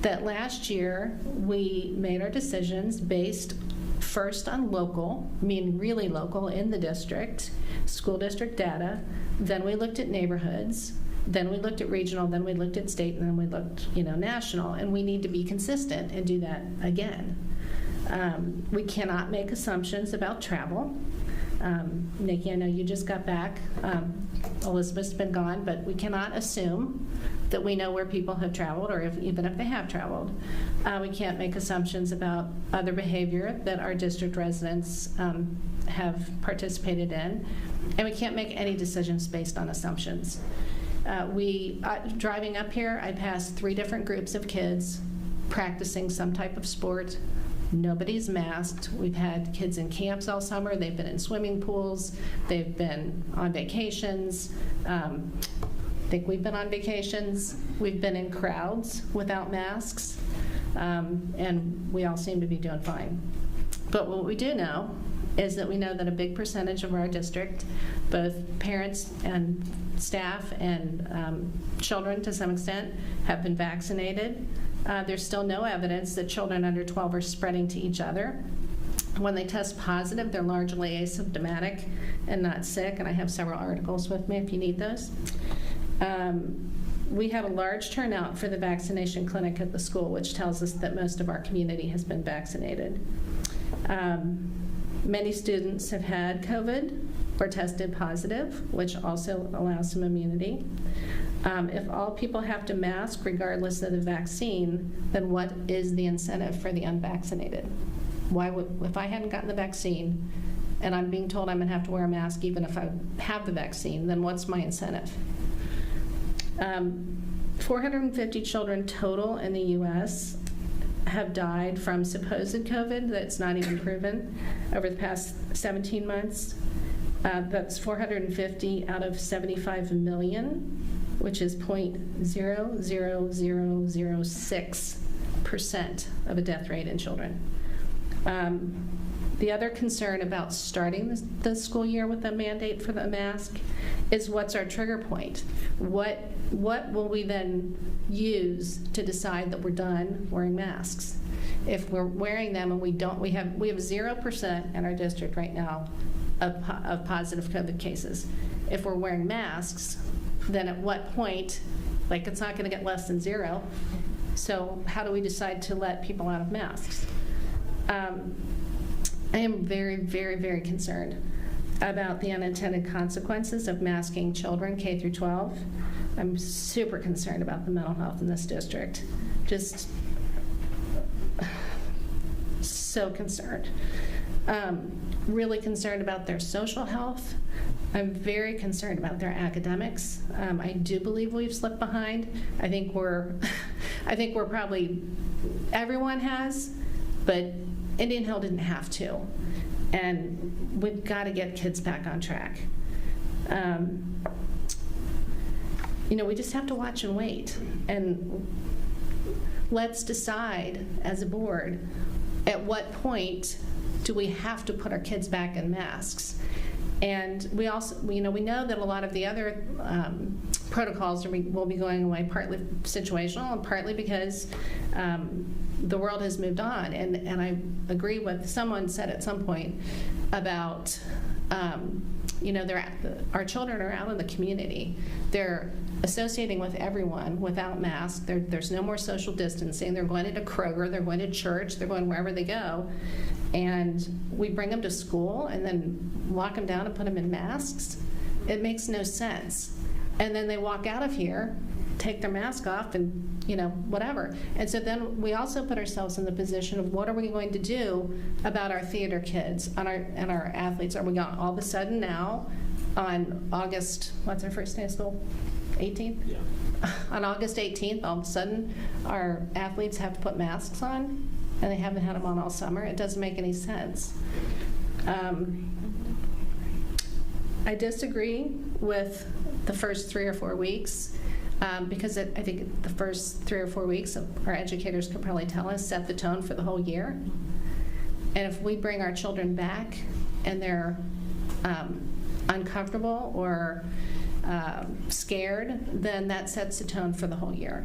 that last year we made our decisions based first on local, meaning really local in the district, school district data, then we looked at neighborhoods, then we looked at regional, then we looked at state, and then we looked, national, and we need to be consistent and do that again. We cannot make assumptions about travel. Nikki, I know you just got back. Elizabeth's been gone, but we cannot assume that we know where people have traveled, or even if they have traveled. We can't make assumptions about other behavior that our district residents have participated in, and we can't make any decisions based on assumptions. Driving up here, I passed 3 different groups of kids practicing some type of sport. Nobody's masked. We've had kids in camps all summer. They've been in swimming pools. They've been on vacations. I think we've been on vacations. We've been in crowds without masks, and we all seem to be doing fine. But what we do know is that we know that a big percentage of our district, both parents and staff and children to some extent, have been vaccinated. There's still no evidence that children under 12 are spreading to each other. When they test positive, they're largely asymptomatic and not sick, and I have several articles with me if you need those. We had a large turnout for the vaccination clinic at the school, which tells us that most of our community has been vaccinated. Many students have had COVID or tested positive, which also allows some immunity. If all people have to mask regardless of the vaccine, then what is the incentive for the unvaccinated? If I hadn't gotten the vaccine and I'm being told I'm going to have to wear a mask even if I have the vaccine, then what's my incentive? 450 children total in the U.S. have died from supposed COVID that's not even proven over the past 17 months. That's 450 out of 75 million, which is 0.00006% of a death rate in children. The other concern about starting the school year with a mandate for the mask is what's our trigger point? What will we then use to decide that we're done wearing masks? If we're wearing them and we have 0% in our district right now of positive COVID cases. If we're wearing masks, then at what point, it's not going to get less than 0. So how do we decide to let people out of masks? I am very, very, very concerned about the unintended consequences of masking children K through 12. I'm super concerned about the mental health in this district. Just so concerned. Really concerned about their social health. I'm very concerned about their academics. I do believe we've slipped behind. I think we're probably, everyone has, but Indian Hill didn't have to. And we've got to get kids back on track. We just have to watch and wait. And let's decide as a board at what point do we have to put our kids back in masks. And we also, we know that a lot of the other protocols will be going away, partly situational and partly because the world has moved on. And I agree with someone said at some point about, our children are out in the community. They're associating with everyone without masks. There's no more social distancing. They're going to Kroger, they're going to church, they're going wherever they go. And we bring them to school and then lock them down and put them in masks. It makes no sense. And then they walk out of here, take their mask off, and whatever. And so then we also put ourselves in the position of what are we going to do about our theater kids and our athletes? Are we going all of a sudden now on August, what's our first day of school? 18th? Yeah. On August 18th, all of a sudden, our athletes have to put masks on, and they haven't had them on all summer. It doesn't make any sense. I disagree with the first 3 or 4 weeks, because I think the first 3 or 4 weeks, our educators could probably tell us, set the tone for the whole year. And if we bring our children back and they're uncomfortable or scared, then that sets the tone for the whole year.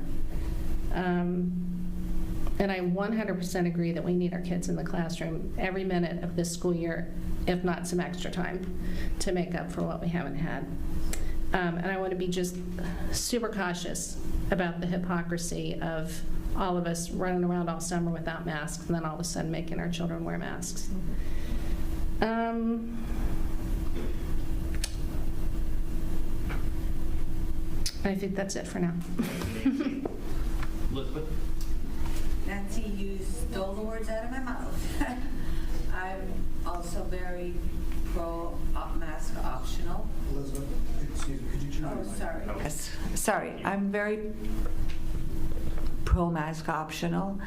And I 100% agree that we need our kids in the classroom every minute of this school year, if not some extra time, to make up for what we haven't had. And I want to be just super cautious about the hypocrisy of all of us running around all summer without masks and then all of a sudden making our children wear masks. I think that's it for now. Elizabeth? Nancy, you stole the words out of my mouth. I'm also very pro mask optional. Elizabeth, excuse me, could you turn on your mic? Sorry. Yes, sorry. I'm very pro-mask optional.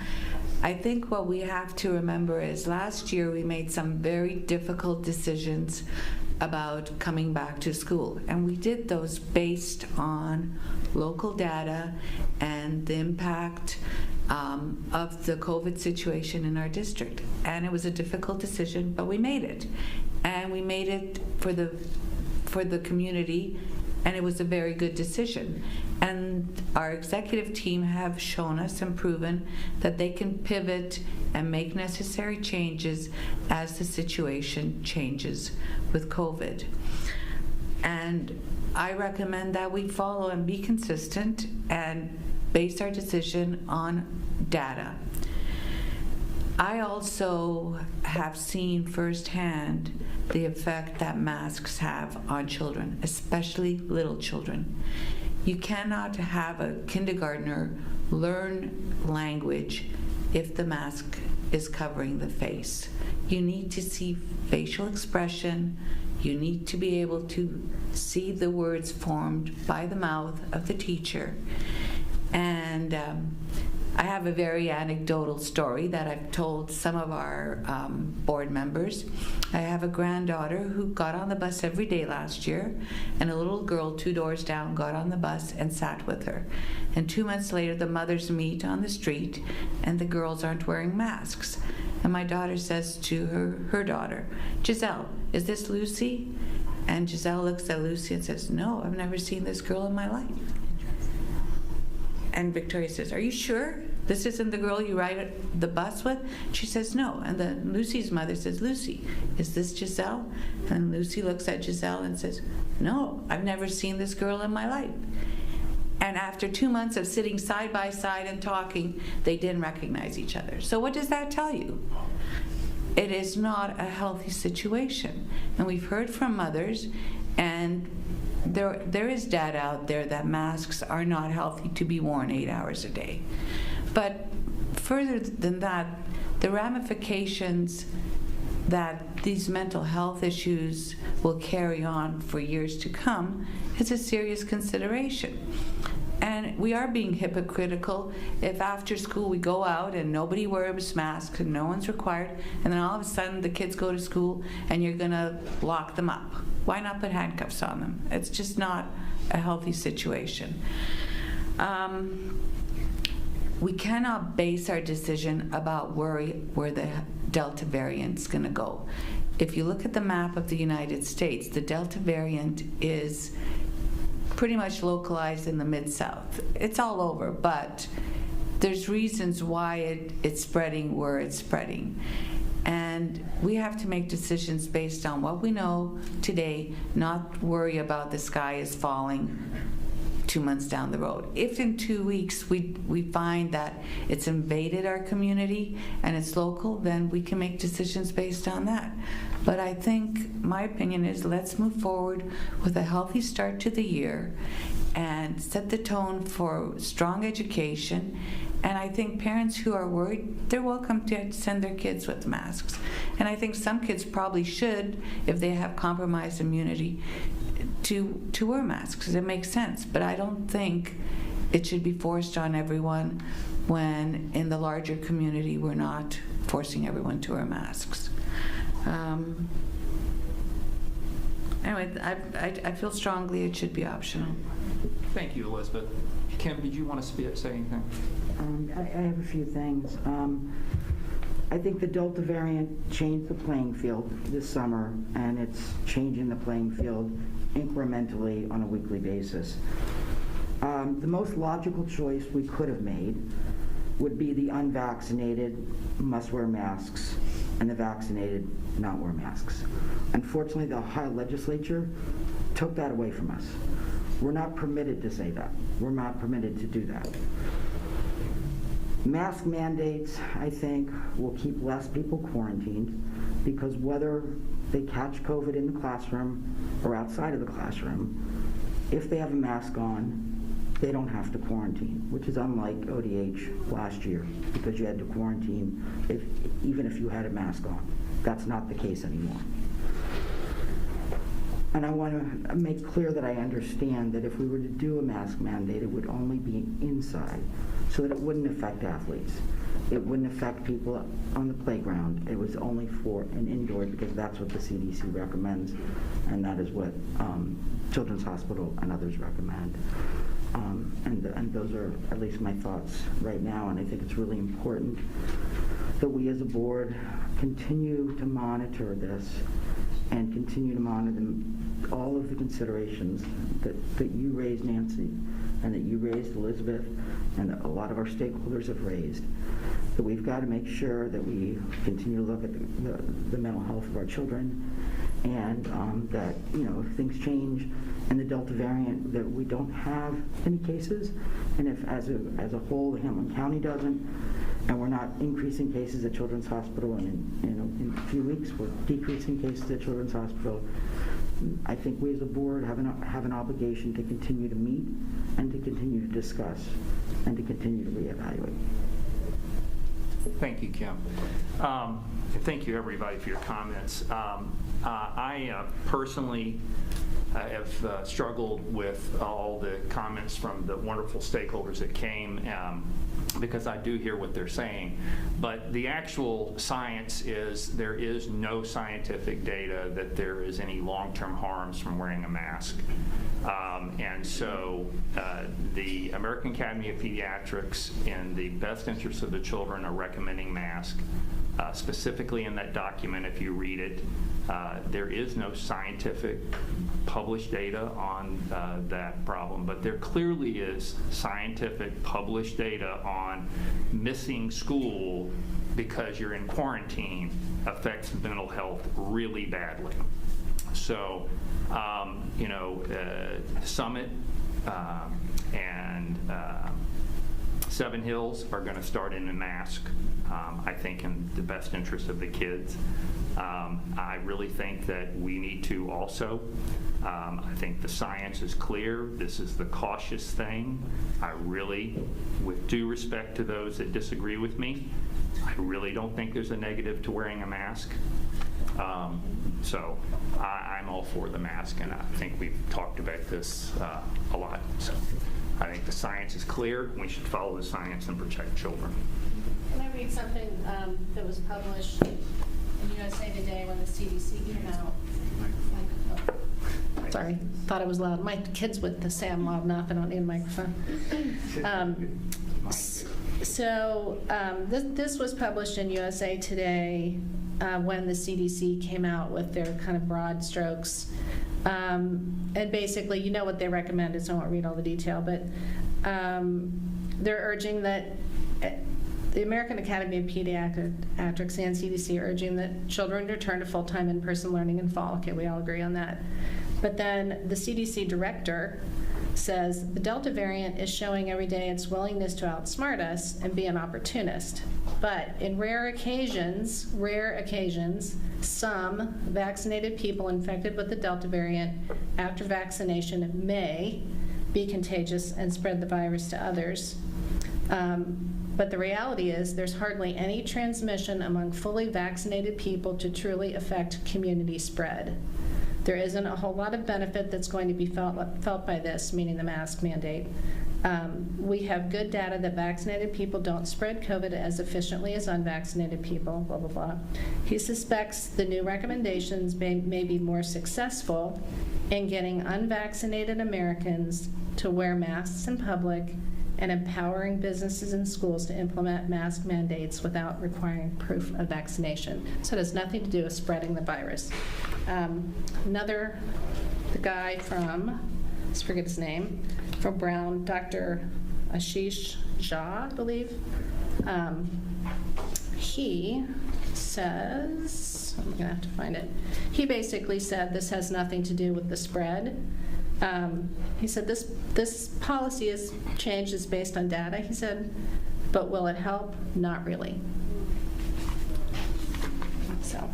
I think what we have to remember is last year we made some very difficult decisions about coming back to school, and we did those based on local data and the impact of the COVID situation in our district. And it was a difficult decision, but we made it. And we made it for the community, and it was a very good decision. And our executive team have shown us and proven that they can pivot and make necessary changes as the situation changes with COVID. And I recommend that we follow and be consistent and base our decision on data. I also have seen firsthand the effect that masks have on children, especially little children. You cannot have a kindergartner learn language if the mask is covering the face. You need to see facial expression. You need to be able to see the words formed by the mouth of the teacher. And I have a very anecdotal story that I've told some of our board members. I have a granddaughter who got on the bus every day last year, and a little girl 2 doors down got on the bus and sat with her. And 2 months later, the mothers meet on the street, and the girls aren't wearing masks. And my daughter says to her daughter, "Giselle, is this Lucy?" And Giselle looks at Lucy and says, "No, I've never seen this girl in my life." And Victoria says, "Are you sure this isn't the girl you ride the bus with?" She says, "No." And then Lucy's mother says, "Lucy, is this Giselle?" And Lucy looks at Giselle and says, "No, I've never seen this girl in my life." And after 2 months of sitting side by side and talking, they didn't recognize each other. So what does that tell you? It is not a healthy situation. And we've heard from mothers, and there is data out there that masks are not healthy to be worn 8 hours a day. But further than that, the ramifications that these mental health issues will carry on for years to come is a serious consideration. And we are being hypocritical if after school we go out and nobody wears masks and no one's required, and then all of a sudden the kids go to school and you're going to lock them up. Why not put handcuffs on them? It's just not a healthy situation. We cannot base our decision about where the Delta variant's going to go. If you look at the map of the United States, the Delta variant is pretty much localized in the Mid-South. It's all over, but there's reasons why it's spreading where it's spreading. And we have to make decisions based on what we know today, not worry about the sky is falling 2 months down the road. If in 2 weeks we find that it's invaded our community and it's local, then we can make decisions based on that. But I think my opinion is let's move forward with a healthy start to the year and set the tone for strong education. And I think parents who are worried, they're welcome to send their kids with masks. And I think some kids probably should, if they have compromised immunity, to wear masks. It makes sense. But I don't think it should be forced on everyone when in the larger community we're not forcing everyone to wear masks. Anyway, I feel strongly it should be optional. Thank you, Elizabeth. Kim, did you want to say anything? I have a few things. I think the Delta variant changed the playing field this summer, and it's changing the playing field incrementally on a weekly basis. The most logical choice we could have made would be the unvaccinated must wear masks and the vaccinated not wear masks. Unfortunately, the Ohio legislature took that away from us. We're not permitted to say that. We're not permitted to do that. Mask mandates, I think, will keep less people quarantined because whether they catch COVID in the classroom or outside of the classroom, if they have a mask on, they don't have to quarantine, which is unlike ODH last year because you had to quarantine even if you had a mask on. That's not the case anymore. And I want to make clear that I understand that if we were to do a mask mandate, it would only be inside so that it wouldn't affect athletes. It wouldn't affect people on the playground. It was only for an indoor because that's what the CDC recommends, and that is what Children's Hospital and others recommend. And those are at least my thoughts right now, and I think it's really important that we as a board continue to monitor this and continue to monitor all of the considerations that you raised, Nancy, and that you raised, Elizabeth, and that a lot of our stakeholders have raised. That we've got to make sure that we continue to look at the mental health of our children, and that, if things change and the Delta variant, that we don't have any cases, and if as a whole Hamilton County doesn't, and we're not increasing cases at Children's Hospital, and in a few weeks we're decreasing cases at Children's Hospital, I think we as a board have an obligation to continue to meet and to continue to discuss and to continue to reevaluate. Thank you, Kim. Thank you, everybody, for your comments. I personally have struggled with all the comments from the wonderful stakeholders that came because I do hear what they're saying. But the actual science is there is no scientific data that there is any long-term harms from wearing a mask. And so the American Academy of Pediatrics, in the best interest of the children, are recommending masks. Specifically in that document, if you read it, there is no scientific published data on that problem, but there clearly is scientific published data on missing school because you're in quarantine affects mental health really badly. So, Summit and Seven Hills are going to start in a mask, I think in the best interest of the kids. I really think that we need to also, I think the science is clear. This is the cautious thing. I really, with due respect to those that disagree with me, I really don't think there's a negative to wearing a mask. So I'm all for the mask, and I think we've talked about this a lot. So I think the science is clear. We should follow the science and protect children. Can I read something that was published in USA Today when the CDC came out? Sorry, thought it was loud. My kids would say I'm loud enough. I don't need a microphone. This was published in USA Today when the CDC came out with their kind of broad strokes. And basically, you know what they recommended, so I won't read all the detail, but they're urging that the American Academy of Pediatrics and CDC are urging that children return to full-time in-person learning in fall. Okay, we all agree on that. But then the CDC director says the Delta variant is showing every day its willingness to outsmart us and be an opportunist. But in rare occasions, some vaccinated people infected with the Delta variant after vaccination may be contagious and spread the virus to others. But the reality is there's hardly any transmission among fully vaccinated people to truly affect community spread. There isn't a whole lot of benefit that's going to be felt by this, meaning the mask mandate. We have good data that vaccinated people don't spread COVID as efficiently as unvaccinated people, blah, blah, blah. He suspects the new recommendations may be more successful in getting unvaccinated Americans to wear masks in public and empowering businesses and schools to implement mask mandates without requiring proof of vaccination. So it has nothing to do with spreading the virus. The guy from, let's forget his name, from Brown, Dr. Ashish Jha, I believe. He says, I'm gonna have to find it. He basically said this has nothing to do with the spread. He said this policy is changed, is based on data, he said, but will it help? Not really. So,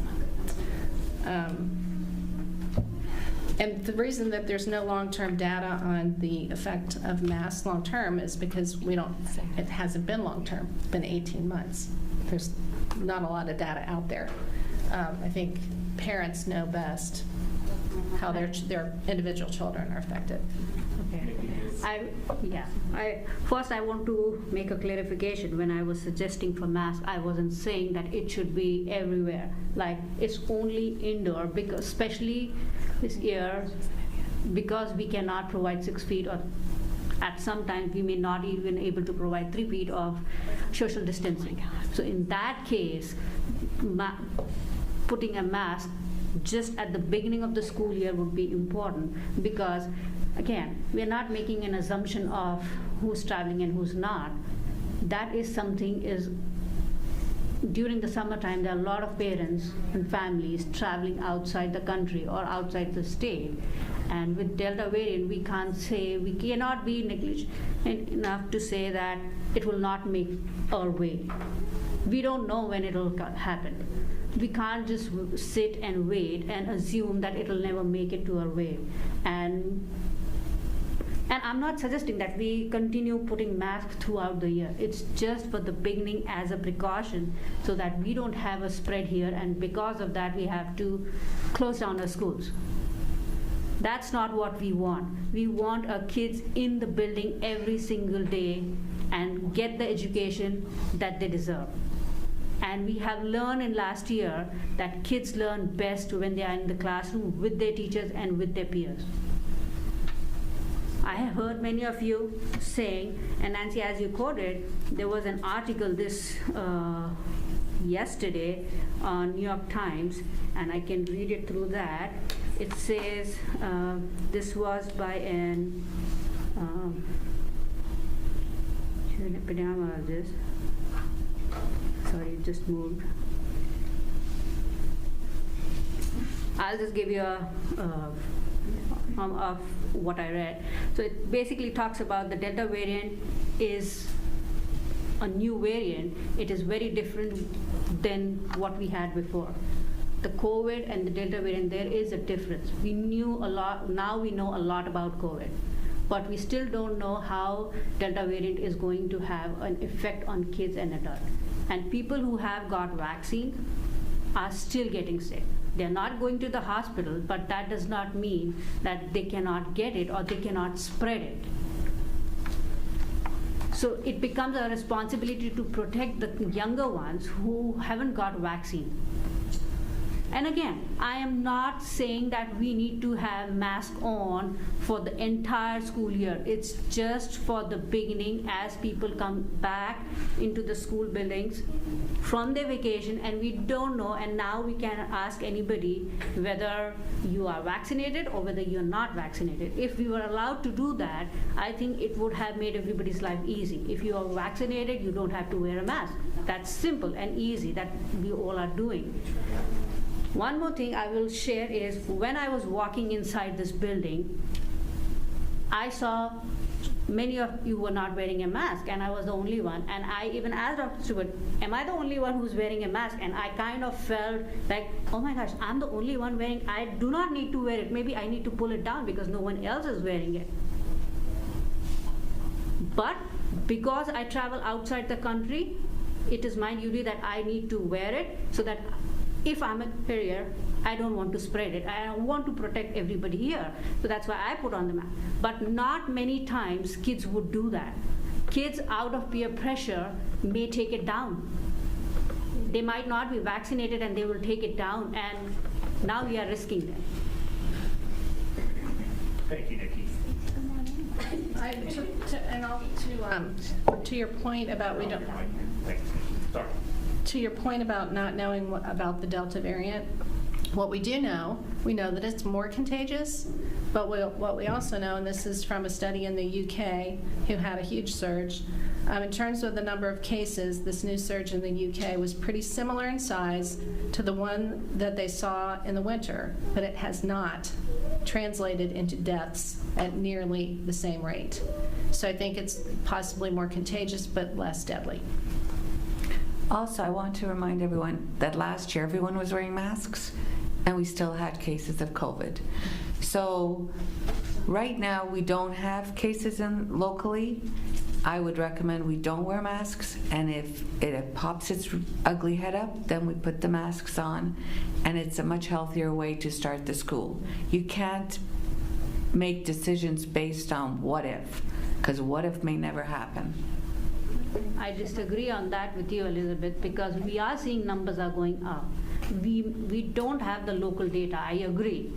and the reason that there's no long-term data on the effect of masks long-term is because it hasn't been long-term. It's been 18 months. There's not a lot of data out there. I think parents know best how their individual children are affected. Okay. First I want to make a clarification. When I was suggesting for masks, I wasn't saying that it should be everywhere. Like it's only indoor, because especially this year, because we cannot provide 6 feet, or at some times we may not even able to provide 3 feet of social distancing. So in that case, putting a mask just at the beginning of the school year would be important, because again, we're not making an assumption of who's traveling and who's not. That is something during the summertime, there are a lot of parents and families traveling outside the country or outside the state. And with Delta variant, we cannot be negligent enough to say that it will not make our way. We don't know when it will happen. We can't just sit and wait and assume that it will never make it to our way. And I'm not suggesting that we continue putting masks throughout the year. It's just for the beginning as a precaution, so that we don't have a spread here, and because of that we have to close down our schools. That's not what we want. We want our kids in the building every single day and get the education that they deserve. And we have learned in last year that kids learn best when they are in the classroom with their teachers and with their peers. I have heard many of you saying, and Nancy, as you quoted, there was an article yesterday on New York Times, and I can read it through that. It says, this was by an, sorry, it just moved. I'll just give you of what I read. So it basically talks about the Delta variant is a new variant. It is very different than what we had before. The COVID and the Delta variant, there is a difference. We knew a lot, now we know a lot about COVID, but we still don't know how Delta variant is going to have an effect on kids and adults. And people who have got vaccine are still getting sick. They're not going to the hospital, but that does not mean that they cannot get it or they cannot spread it. So it becomes our responsibility to protect the younger ones who haven't got vaccine. And again, I am not saying that we need to have masks on for the entire school year. It's just for the beginning, as people come back into the school buildings from their vacation, and we don't know, and now we can ask anybody whether you are vaccinated or whether you're not vaccinated. If we were allowed to do that, I think it would have made everybody's life easy. If you are vaccinated, you don't have to wear a mask. That's simple and easy, that we all are doing. One more thing I will share is, when I was walking inside this building, I saw many of you were not wearing a mask, and I was the only one. And I even asked Dr. Stewart, am I the only one who's wearing a mask? And I kind of felt like, oh my gosh, I'm the only one wearing, I do not need to wear it. Maybe I need to pull it down because no one else is wearing it. But because I travel outside the country, it is my duty that I need to wear it, so that if I'm a carrier, I don't want to spread it. I want to protect everybody here. So that's why I put on the mask. But not many times kids would do that. Kids out of peer pressure may take it down. They might not be vaccinated and they will take it down, and now we are risking that. Thank you, Nikki. To your point about we don't. Thanks. Sorry. To your point about not knowing about the Delta variant, what we do know, we know that it's more contagious, but what we also know, and this is from a study in the UK who had a huge surge, in terms of the number of cases, this new surge in the UK was pretty similar in size to the one that they saw in the winter, but it has not translated into deaths at nearly the same rate. So I think it's possibly more contagious, but less deadly. Also, I want to remind everyone that last year everyone was wearing masks and we still had cases of COVID. So right now we don't have cases locally. I would recommend we don't wear masks, and if it pops its ugly head up, then we put the masks on, and it's a much healthier way to start the school. You can't make decisions based on what if, because what if may never happen. I disagree on that with you, Elizabeth, because we are seeing numbers are going up. We don't have the local data, I agree.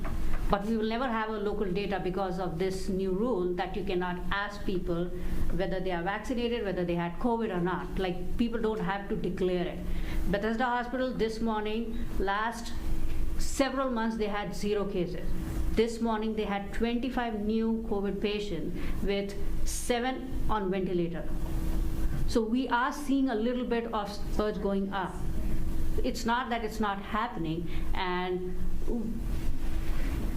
But we will never have a local data because of this new rule that you cannot ask people whether they are vaccinated, whether they had COVID or not. Like, people don't have to declare it. Bethesda Hospital this morning, last several months they had 0 cases. This morning they had 25 new COVID patients with 7 on ventilator. So we are seeing a little bit of surge going up. It's not that it's not happening, and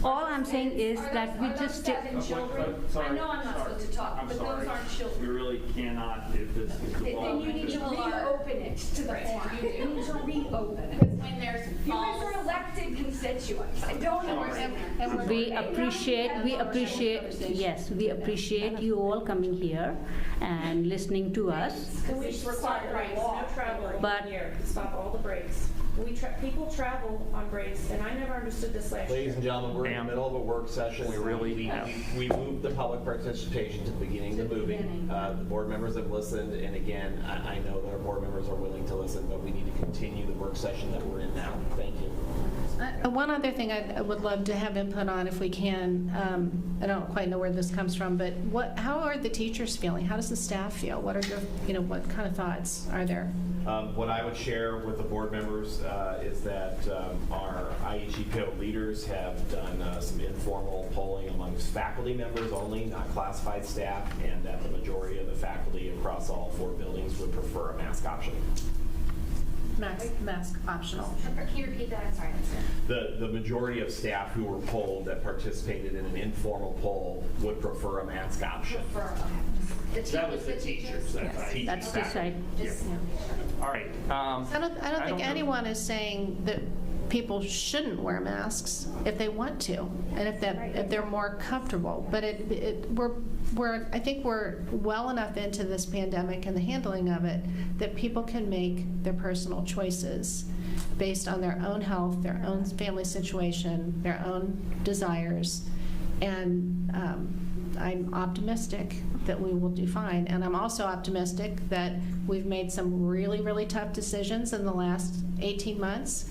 all I'm saying is that we just... children? I know I'm not supposed to talk, but those aren't children. We really cannot, if this is the law. Then you need to reopen it to the floor. You need to reopen it. When there's You guys are elected constituents. I don't understand. We appreciate, yes, we appreciate you all coming here and listening to us. And we just require breaks, no traveling But- here, to stop all the breaks. People travel on breaks, and I never understood this last year. Ladies and gentlemen, we're in the middle of a work session. We really have. We moved the public participation to the beginning of the moving. The board members have listened, and again, I know that our board members are willing to listen, but we need to continue the work session that we're in now. Thank you. One other thing I would love to have input on if we can, I don't quite know where this comes from, but how are the teachers feeling? How does the staff feel? What are your, what kind of thoughts are there? What I would share with the board members is that our IHEVSD leaders have done some informal polling amongst faculty members only, not classified staff, and that the majority of the faculty across all 4 buildings would prefer a mask option. Mask optional. Can you repeat that? I'm sorry. The majority of staff who were polled that participated in an informal poll would prefer a mask option. That was the teachers. That's the side. All right. I don't think anyone is saying that people shouldn't wear masks if they want to, and if they're more comfortable. But I think we're well enough into this pandemic and the handling of it that people can make their personal choices based on their own health, their own family situation, their own desires, and I'm optimistic that we will do fine. And I'm also optimistic that we've made some really, really tough decisions in the last 18 months,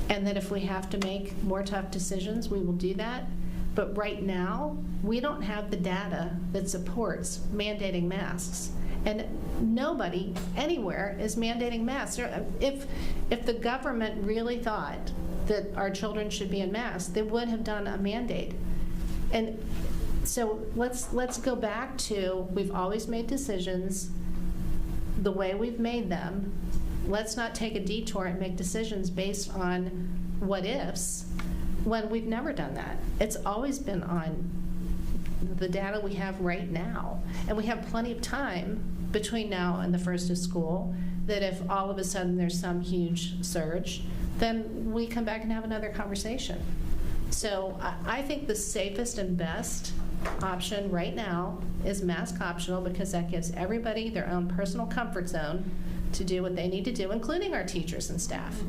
and that if we have to make more tough decisions, we will do that. But right now, we don't have the data that supports mandating masks. And nobody anywhere is mandating masks. If the government really thought that our children should be in masks, they would have done a mandate. And so let's go back to, we've always made decisions the way we've made them. Let's not take a detour and make decisions based on what ifs when we've never done that. It's always been on the data we have right now. And we have plenty of time between now and the first of school that if all of a sudden there's some huge surge, then we come back and have another conversation. So I think the safest and best option right now is mask optional, because that gives everybody their own personal comfort zone to do what they need to do, including our teachers and staff.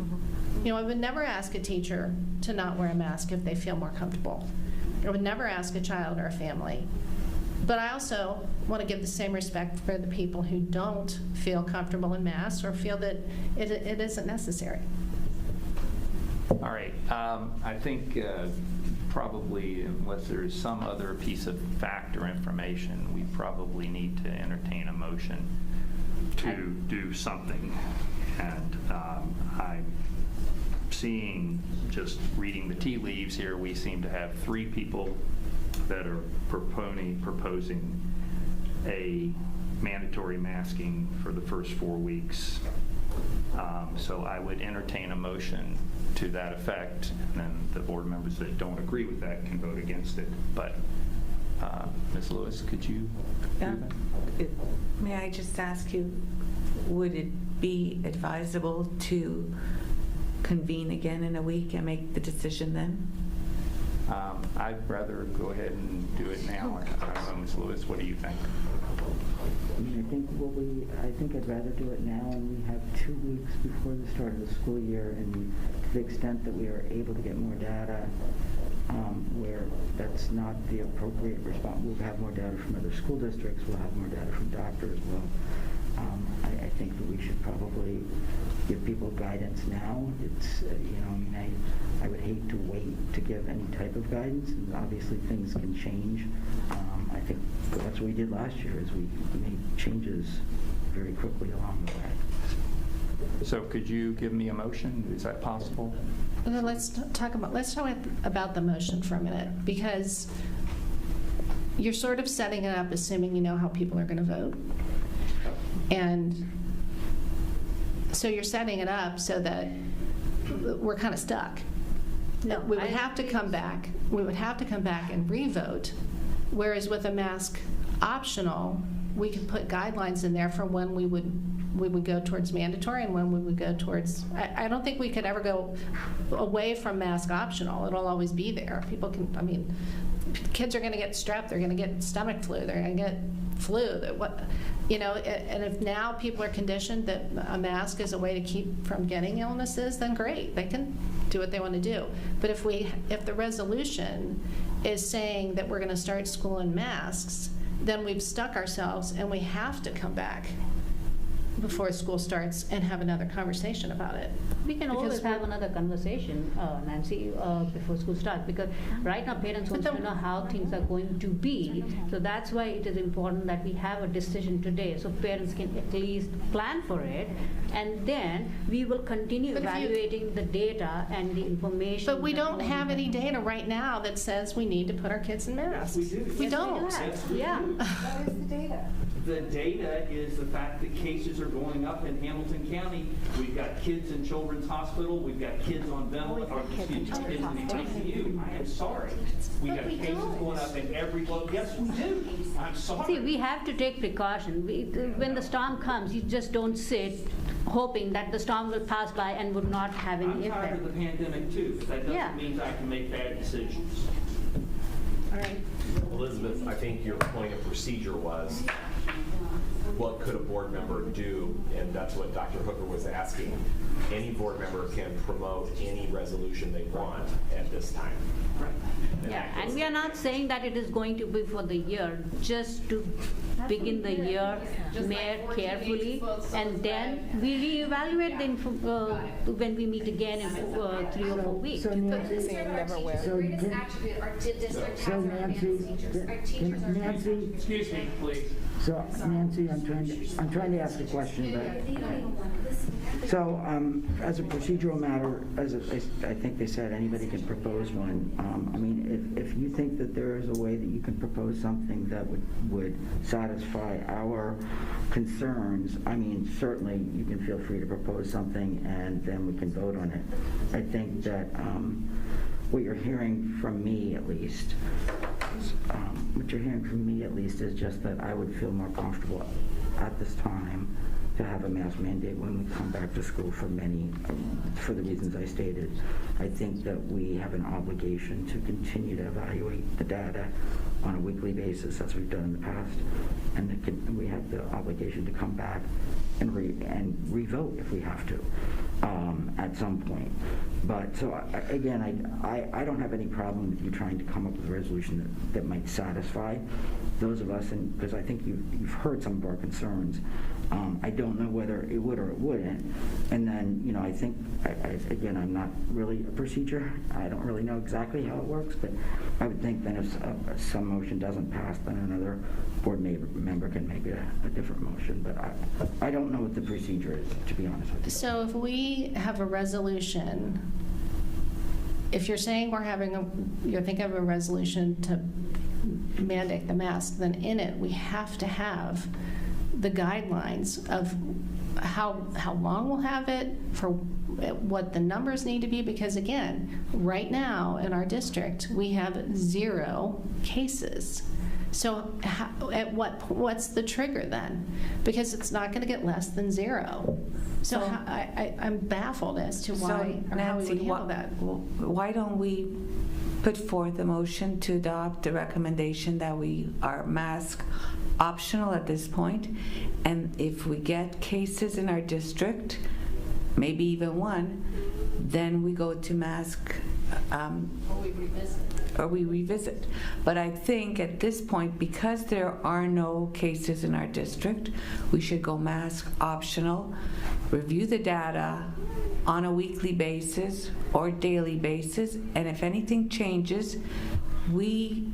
You know, I would never ask a teacher to not wear a mask if they feel more comfortable. I would never ask a child or a family. But I also want to give the same respect for the people who don't feel comfortable in masks or feel that it isn't necessary. All right, I think probably unless there's some other piece of fact or information, we probably need to entertain a motion to do something. And I'm seeing, just reading the tea leaves here, we seem to have 3 people that are proposing a mandatory masking for the first 4 weeks. So I would entertain a motion to that effect, and then the board members that don't agree with that can vote against it. But Ms. Lewis, could you do that? May I just ask you, would it be advisable to convene again in a week and make the decision then? I'd rather go ahead and do it now. I don't know, Ms. Lewis, what do you think? I mean, I think I'd rather do it now, and we have 2 weeks before the start of the school year, and to the extent that we are able to get more data, where that's not the appropriate response, we'll have more data from other school districts, we'll have more data from doctors, I think that we should probably give people guidance now. It's, you know, I mean, I would hate to wait to give any type of guidance, and obviously things can change. I think that's what we did last year, is we made changes very quickly along the way. So could you give me a motion? Is that possible? Okay, let's talk about the motion for a minute, because you're sort of setting it up assuming you know how people are going to vote. And so you're setting it up so that we're kind of stuck. No, We would have to come back. We would have to come back and re-vote. Whereas with a mask optional, we could put guidelines in there for when we would go towards mandatory and when we would go towards. I don't think we could ever go away from mask optional. It'll always be there. People can. I mean, kids are going to get strep. They're going to get stomach flu. They're going to get flu. You know, and if now people are conditioned that a mask is a way to keep from getting illnesses, then great, they can do what they want to do. But if the resolution is saying that we're going to start school in masks, then we've stuck ourselves, and we have to come back before school starts and have another conversation about it. We can Because always have we're- another conversation, Nancy, before school starts, because right now parents want to know how things are going to be. So that's why it is important that we have a decision today, so parents can at least plan for it, and then we will continue But if you- evaluating the data and the information. But we that don't have any data right now that says we need to put our kids in masks. Yes, we do. We Yes, don't. Yes, we Yeah. do. What is the data? The data is the fact that cases are going up in Hamilton County. We've got kids in Children's Hospital. We've got kids on ventilators, or excuse me, kids in the ICU. I am sorry. We got cases going up in every, well, yes, we do. I'm See, sorry. we have to take precaution. When the storm comes, you just don't sit hoping that the storm will pass by and would not have I'm any tired effect. of the pandemic too, but that Yeah. doesn't mean I can make bad decisions. All right. Elizabeth, I think your point of procedure was, what could a board member do? And that's what Dr. Hooker was asking. Any board member can promote any resolution they want at this time. Yeah, and we are not saying that it is going to be for the year, just to begin the year more carefully, and then we reevaluate when we meet again in 3 or 4 weeks. So The Nancy, concern of our teachers, the greatest attribute our district has so are our Nancy, advanced teachers. Our teachers are Nancy, Excuse me, please. so Nancy, I'm trying to ask a question, but so as a procedural matter, I think they said anybody can propose one. I mean, if you think that there is a way that you can propose something that would satisfy our concerns, I mean, certainly you can feel free to propose something, and then we can vote on it. I think that what you're hearing from me, at least, is just that I would feel more comfortable at this time to have a mask mandate when we come back to school for the reasons I stated. I think that we have an obligation to continue to evaluate the data on a weekly basis, as we've done in the past, and we have the obligation to come back and re-vote if we have to. at some point. But, so, again, I don't have any problem with you trying to come up with a resolution that might satisfy those of us, and because I think you've heard some of our concerns. I don't know whether it would or it wouldn't. And then, I think, again, I'm not really a procedure. I don't really know exactly how it works, but I would think that if some motion doesn't pass, then another board member can make a different motion. But I don't know what the procedure is, to be honest with you. So if we have a resolution, if you're saying you're thinking of a resolution to mandate the mask, then in it, we have to have the guidelines of how long we'll have it, for what the numbers need to be, because again, right now in our district, we have 0 cases. So what's the trigger then? Because it's not going to get less than 0. So I'm baffled as to why, or how we would handle that. Why don't we put forth a motion to adopt the recommendation that we are mask optional at this point, and if we get cases in our district, maybe even 1, then we go to mask, or we revisit. But I think at this point, because there are no cases in our district, we should go mask optional, review the data on a weekly basis or daily basis, and if anything changes, we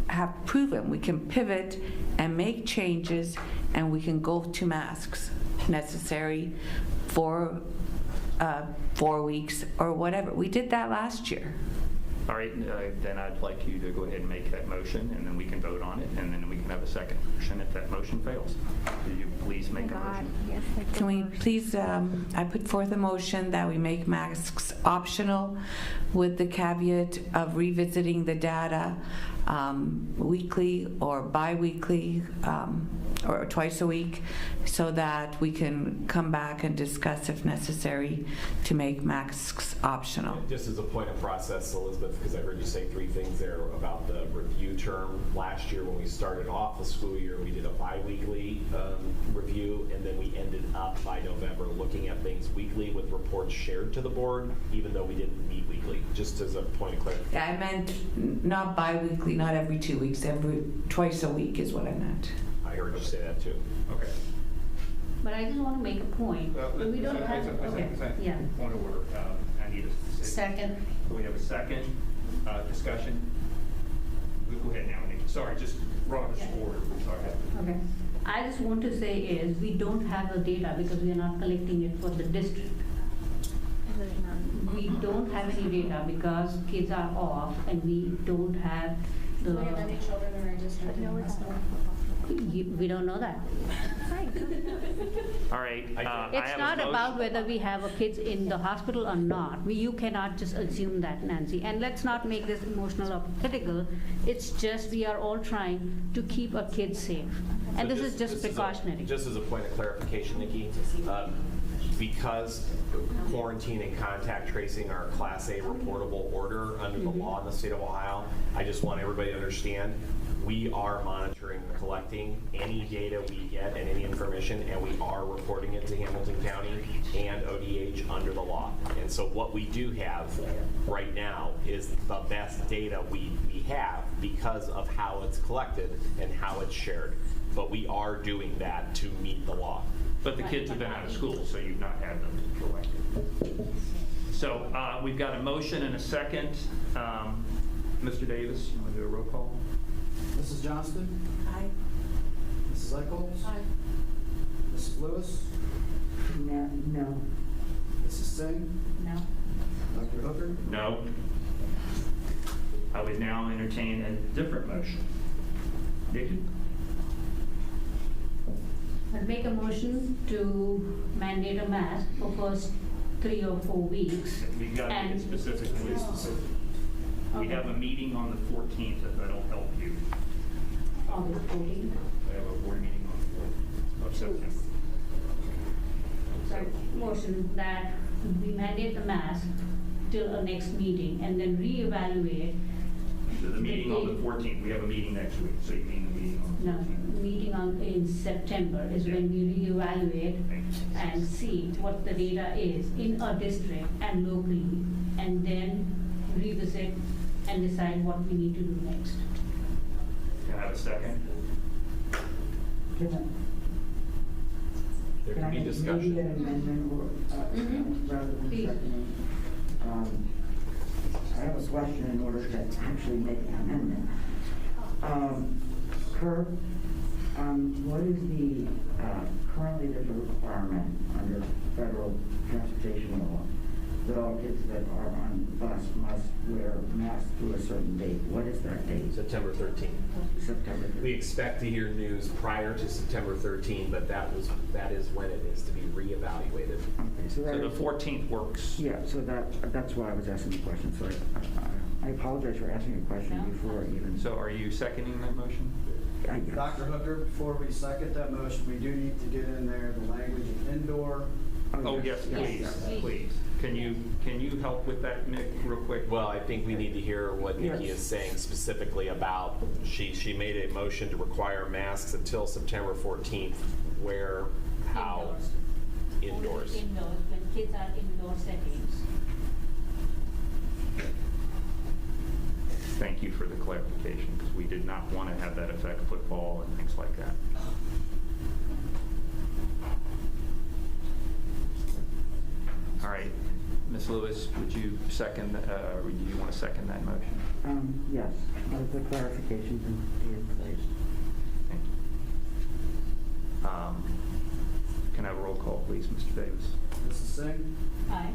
have proven we can pivot and make changes, and we can go to masks necessary for 4 weeks or whatever. We did that last year. All right, then I'd like you to go ahead and make that motion, and then we can vote on it, and then we can have a second motion if that motion fails. Will you please make a motion? Yes, Can we please, I put forth a motion that we make masks optional with the caveat of revisiting the data weekly or bi-weekly or twice a week, so that we can come back and discuss if necessary to make masks optional. Just as a point of process, Elizabeth, because I heard you say 3 things there about the review term. Last year when we started off the school year, we did a bi-weekly review, and then we ended up by November looking at things weekly with reports shared to the board, even though we didn't meet weekly, just as a point of clarification. Yeah, I meant not bi-weekly, not every 2 weeks, twice a week is what I meant. I heard you say that too. Okay. But I just want to make a point. We don't have, okay, yeah. Point of order. I need a Second. We have a second discussion. We'll go ahead now, Nikki. Sorry, just Robert's order. Sorry. Okay. I just want to say is, we don't have the data because we are not collecting it for the district. We don't have any data because kids are off, and we don't have the... Do we have any children in our district in the hospital? We don't know that. All right. It's not about whether we have a kids in the hospital or not. You cannot just assume that, Nancy. And let's not make this emotional or political. It's just we are all trying to keep our kids safe. And So this is just precautionary. Just as a point of clarification, Nikki, because quarantine and contact tracing are Class A reportable order under the law in the state of Ohio, I just want everybody to understand, we are monitoring and collecting any data we get and any information, and we are reporting it to Hamilton County and ODH under the law. And so what we do have right now is the best data we have because of how it's collected and how it's shared. But we are doing that to meet the law. But the kids have been out of school, so you've not had them collected. So we've got a motion and a second. Mr. Davis, you want to do a roll call? Mrs. Johnston? Aye. Mrs. Echols? Aye. Mrs. Lewis? No. Mrs. Singh? No. Dr. Hooker? No. I would now entertain a different motion. Nikki? I'd make a motion to mandate a mask for first 3 or 4 weeks. We've got to make it specific. We have a meeting on the 14th, if that'll help you. August 14th. We have a board meeting on the 4th of September. So motion that we mandate the mask till our next meeting and then reevaluate The meeting on the 14th, we have a meeting next week, so you mean the meeting on the No, 14th? meeting in September is when we reevaluate and see what the data is in our district and locally, and then revisit and decide what we need to do next. Can I have a second? There can be Maybe discussion. an amendment or, rather than Please. seconding. I have a question in order to actually make an amendment. Kurt, what is the, currently there's a requirement under federal transportation law that all kids that are on the bus must wear masks through a certain date. What is that date? September 13th. September 13th. We expect to hear news prior to September 13th, but that is when it is to be reevaluated. Okay, so So that the is- 14th works. Yeah, so that's why I was asking the question, so I apologize for asking a question before even. So are you seconding that motion? Yes. Dr. Hooker, before we second that motion, we do need to get in there the language of indoor. Oh, yes, please, Yes. please. Can you help with that, Nick, real quick? Well, I think we need to hear what Nikki Yes. is saying specifically about, she made a motion to require masks until September 14th. Where, how? Indoors. Indoors, when kids are indoor settings. Thank you for the clarification, because we did not want to have that affect football and things like that. All right, Ms. Lewis, would you second, or do you want to second that motion? Yes, the clarification can be in place. Thank you. Can I have a roll call, please, Mr. Davis? Mrs. Singh, Aye.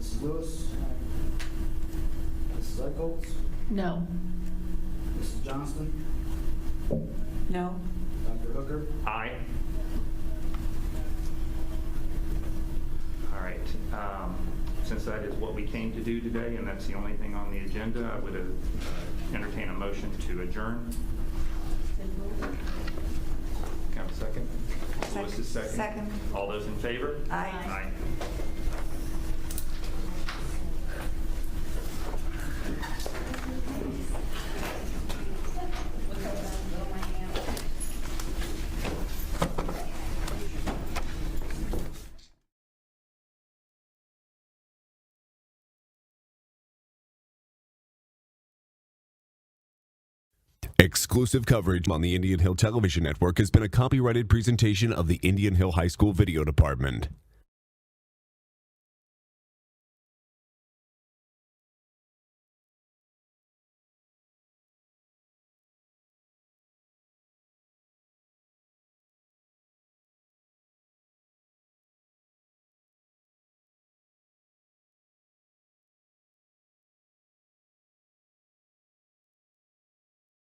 Mrs. Lewis, Mrs. Eicholtz, No. Mrs. Johnston, No. Dr. Hooker. Aye. All right. Since that is what we came to do today, and that's the only thing on the agenda, I would entertain a motion to adjourn. Can I have a second? Lewis is second. Second. All those in favor? Aye. Aye. Exclusive coverage on the Indian Hill Television Network has been a copyrighted presentation of the Indian Hill High School Video Department.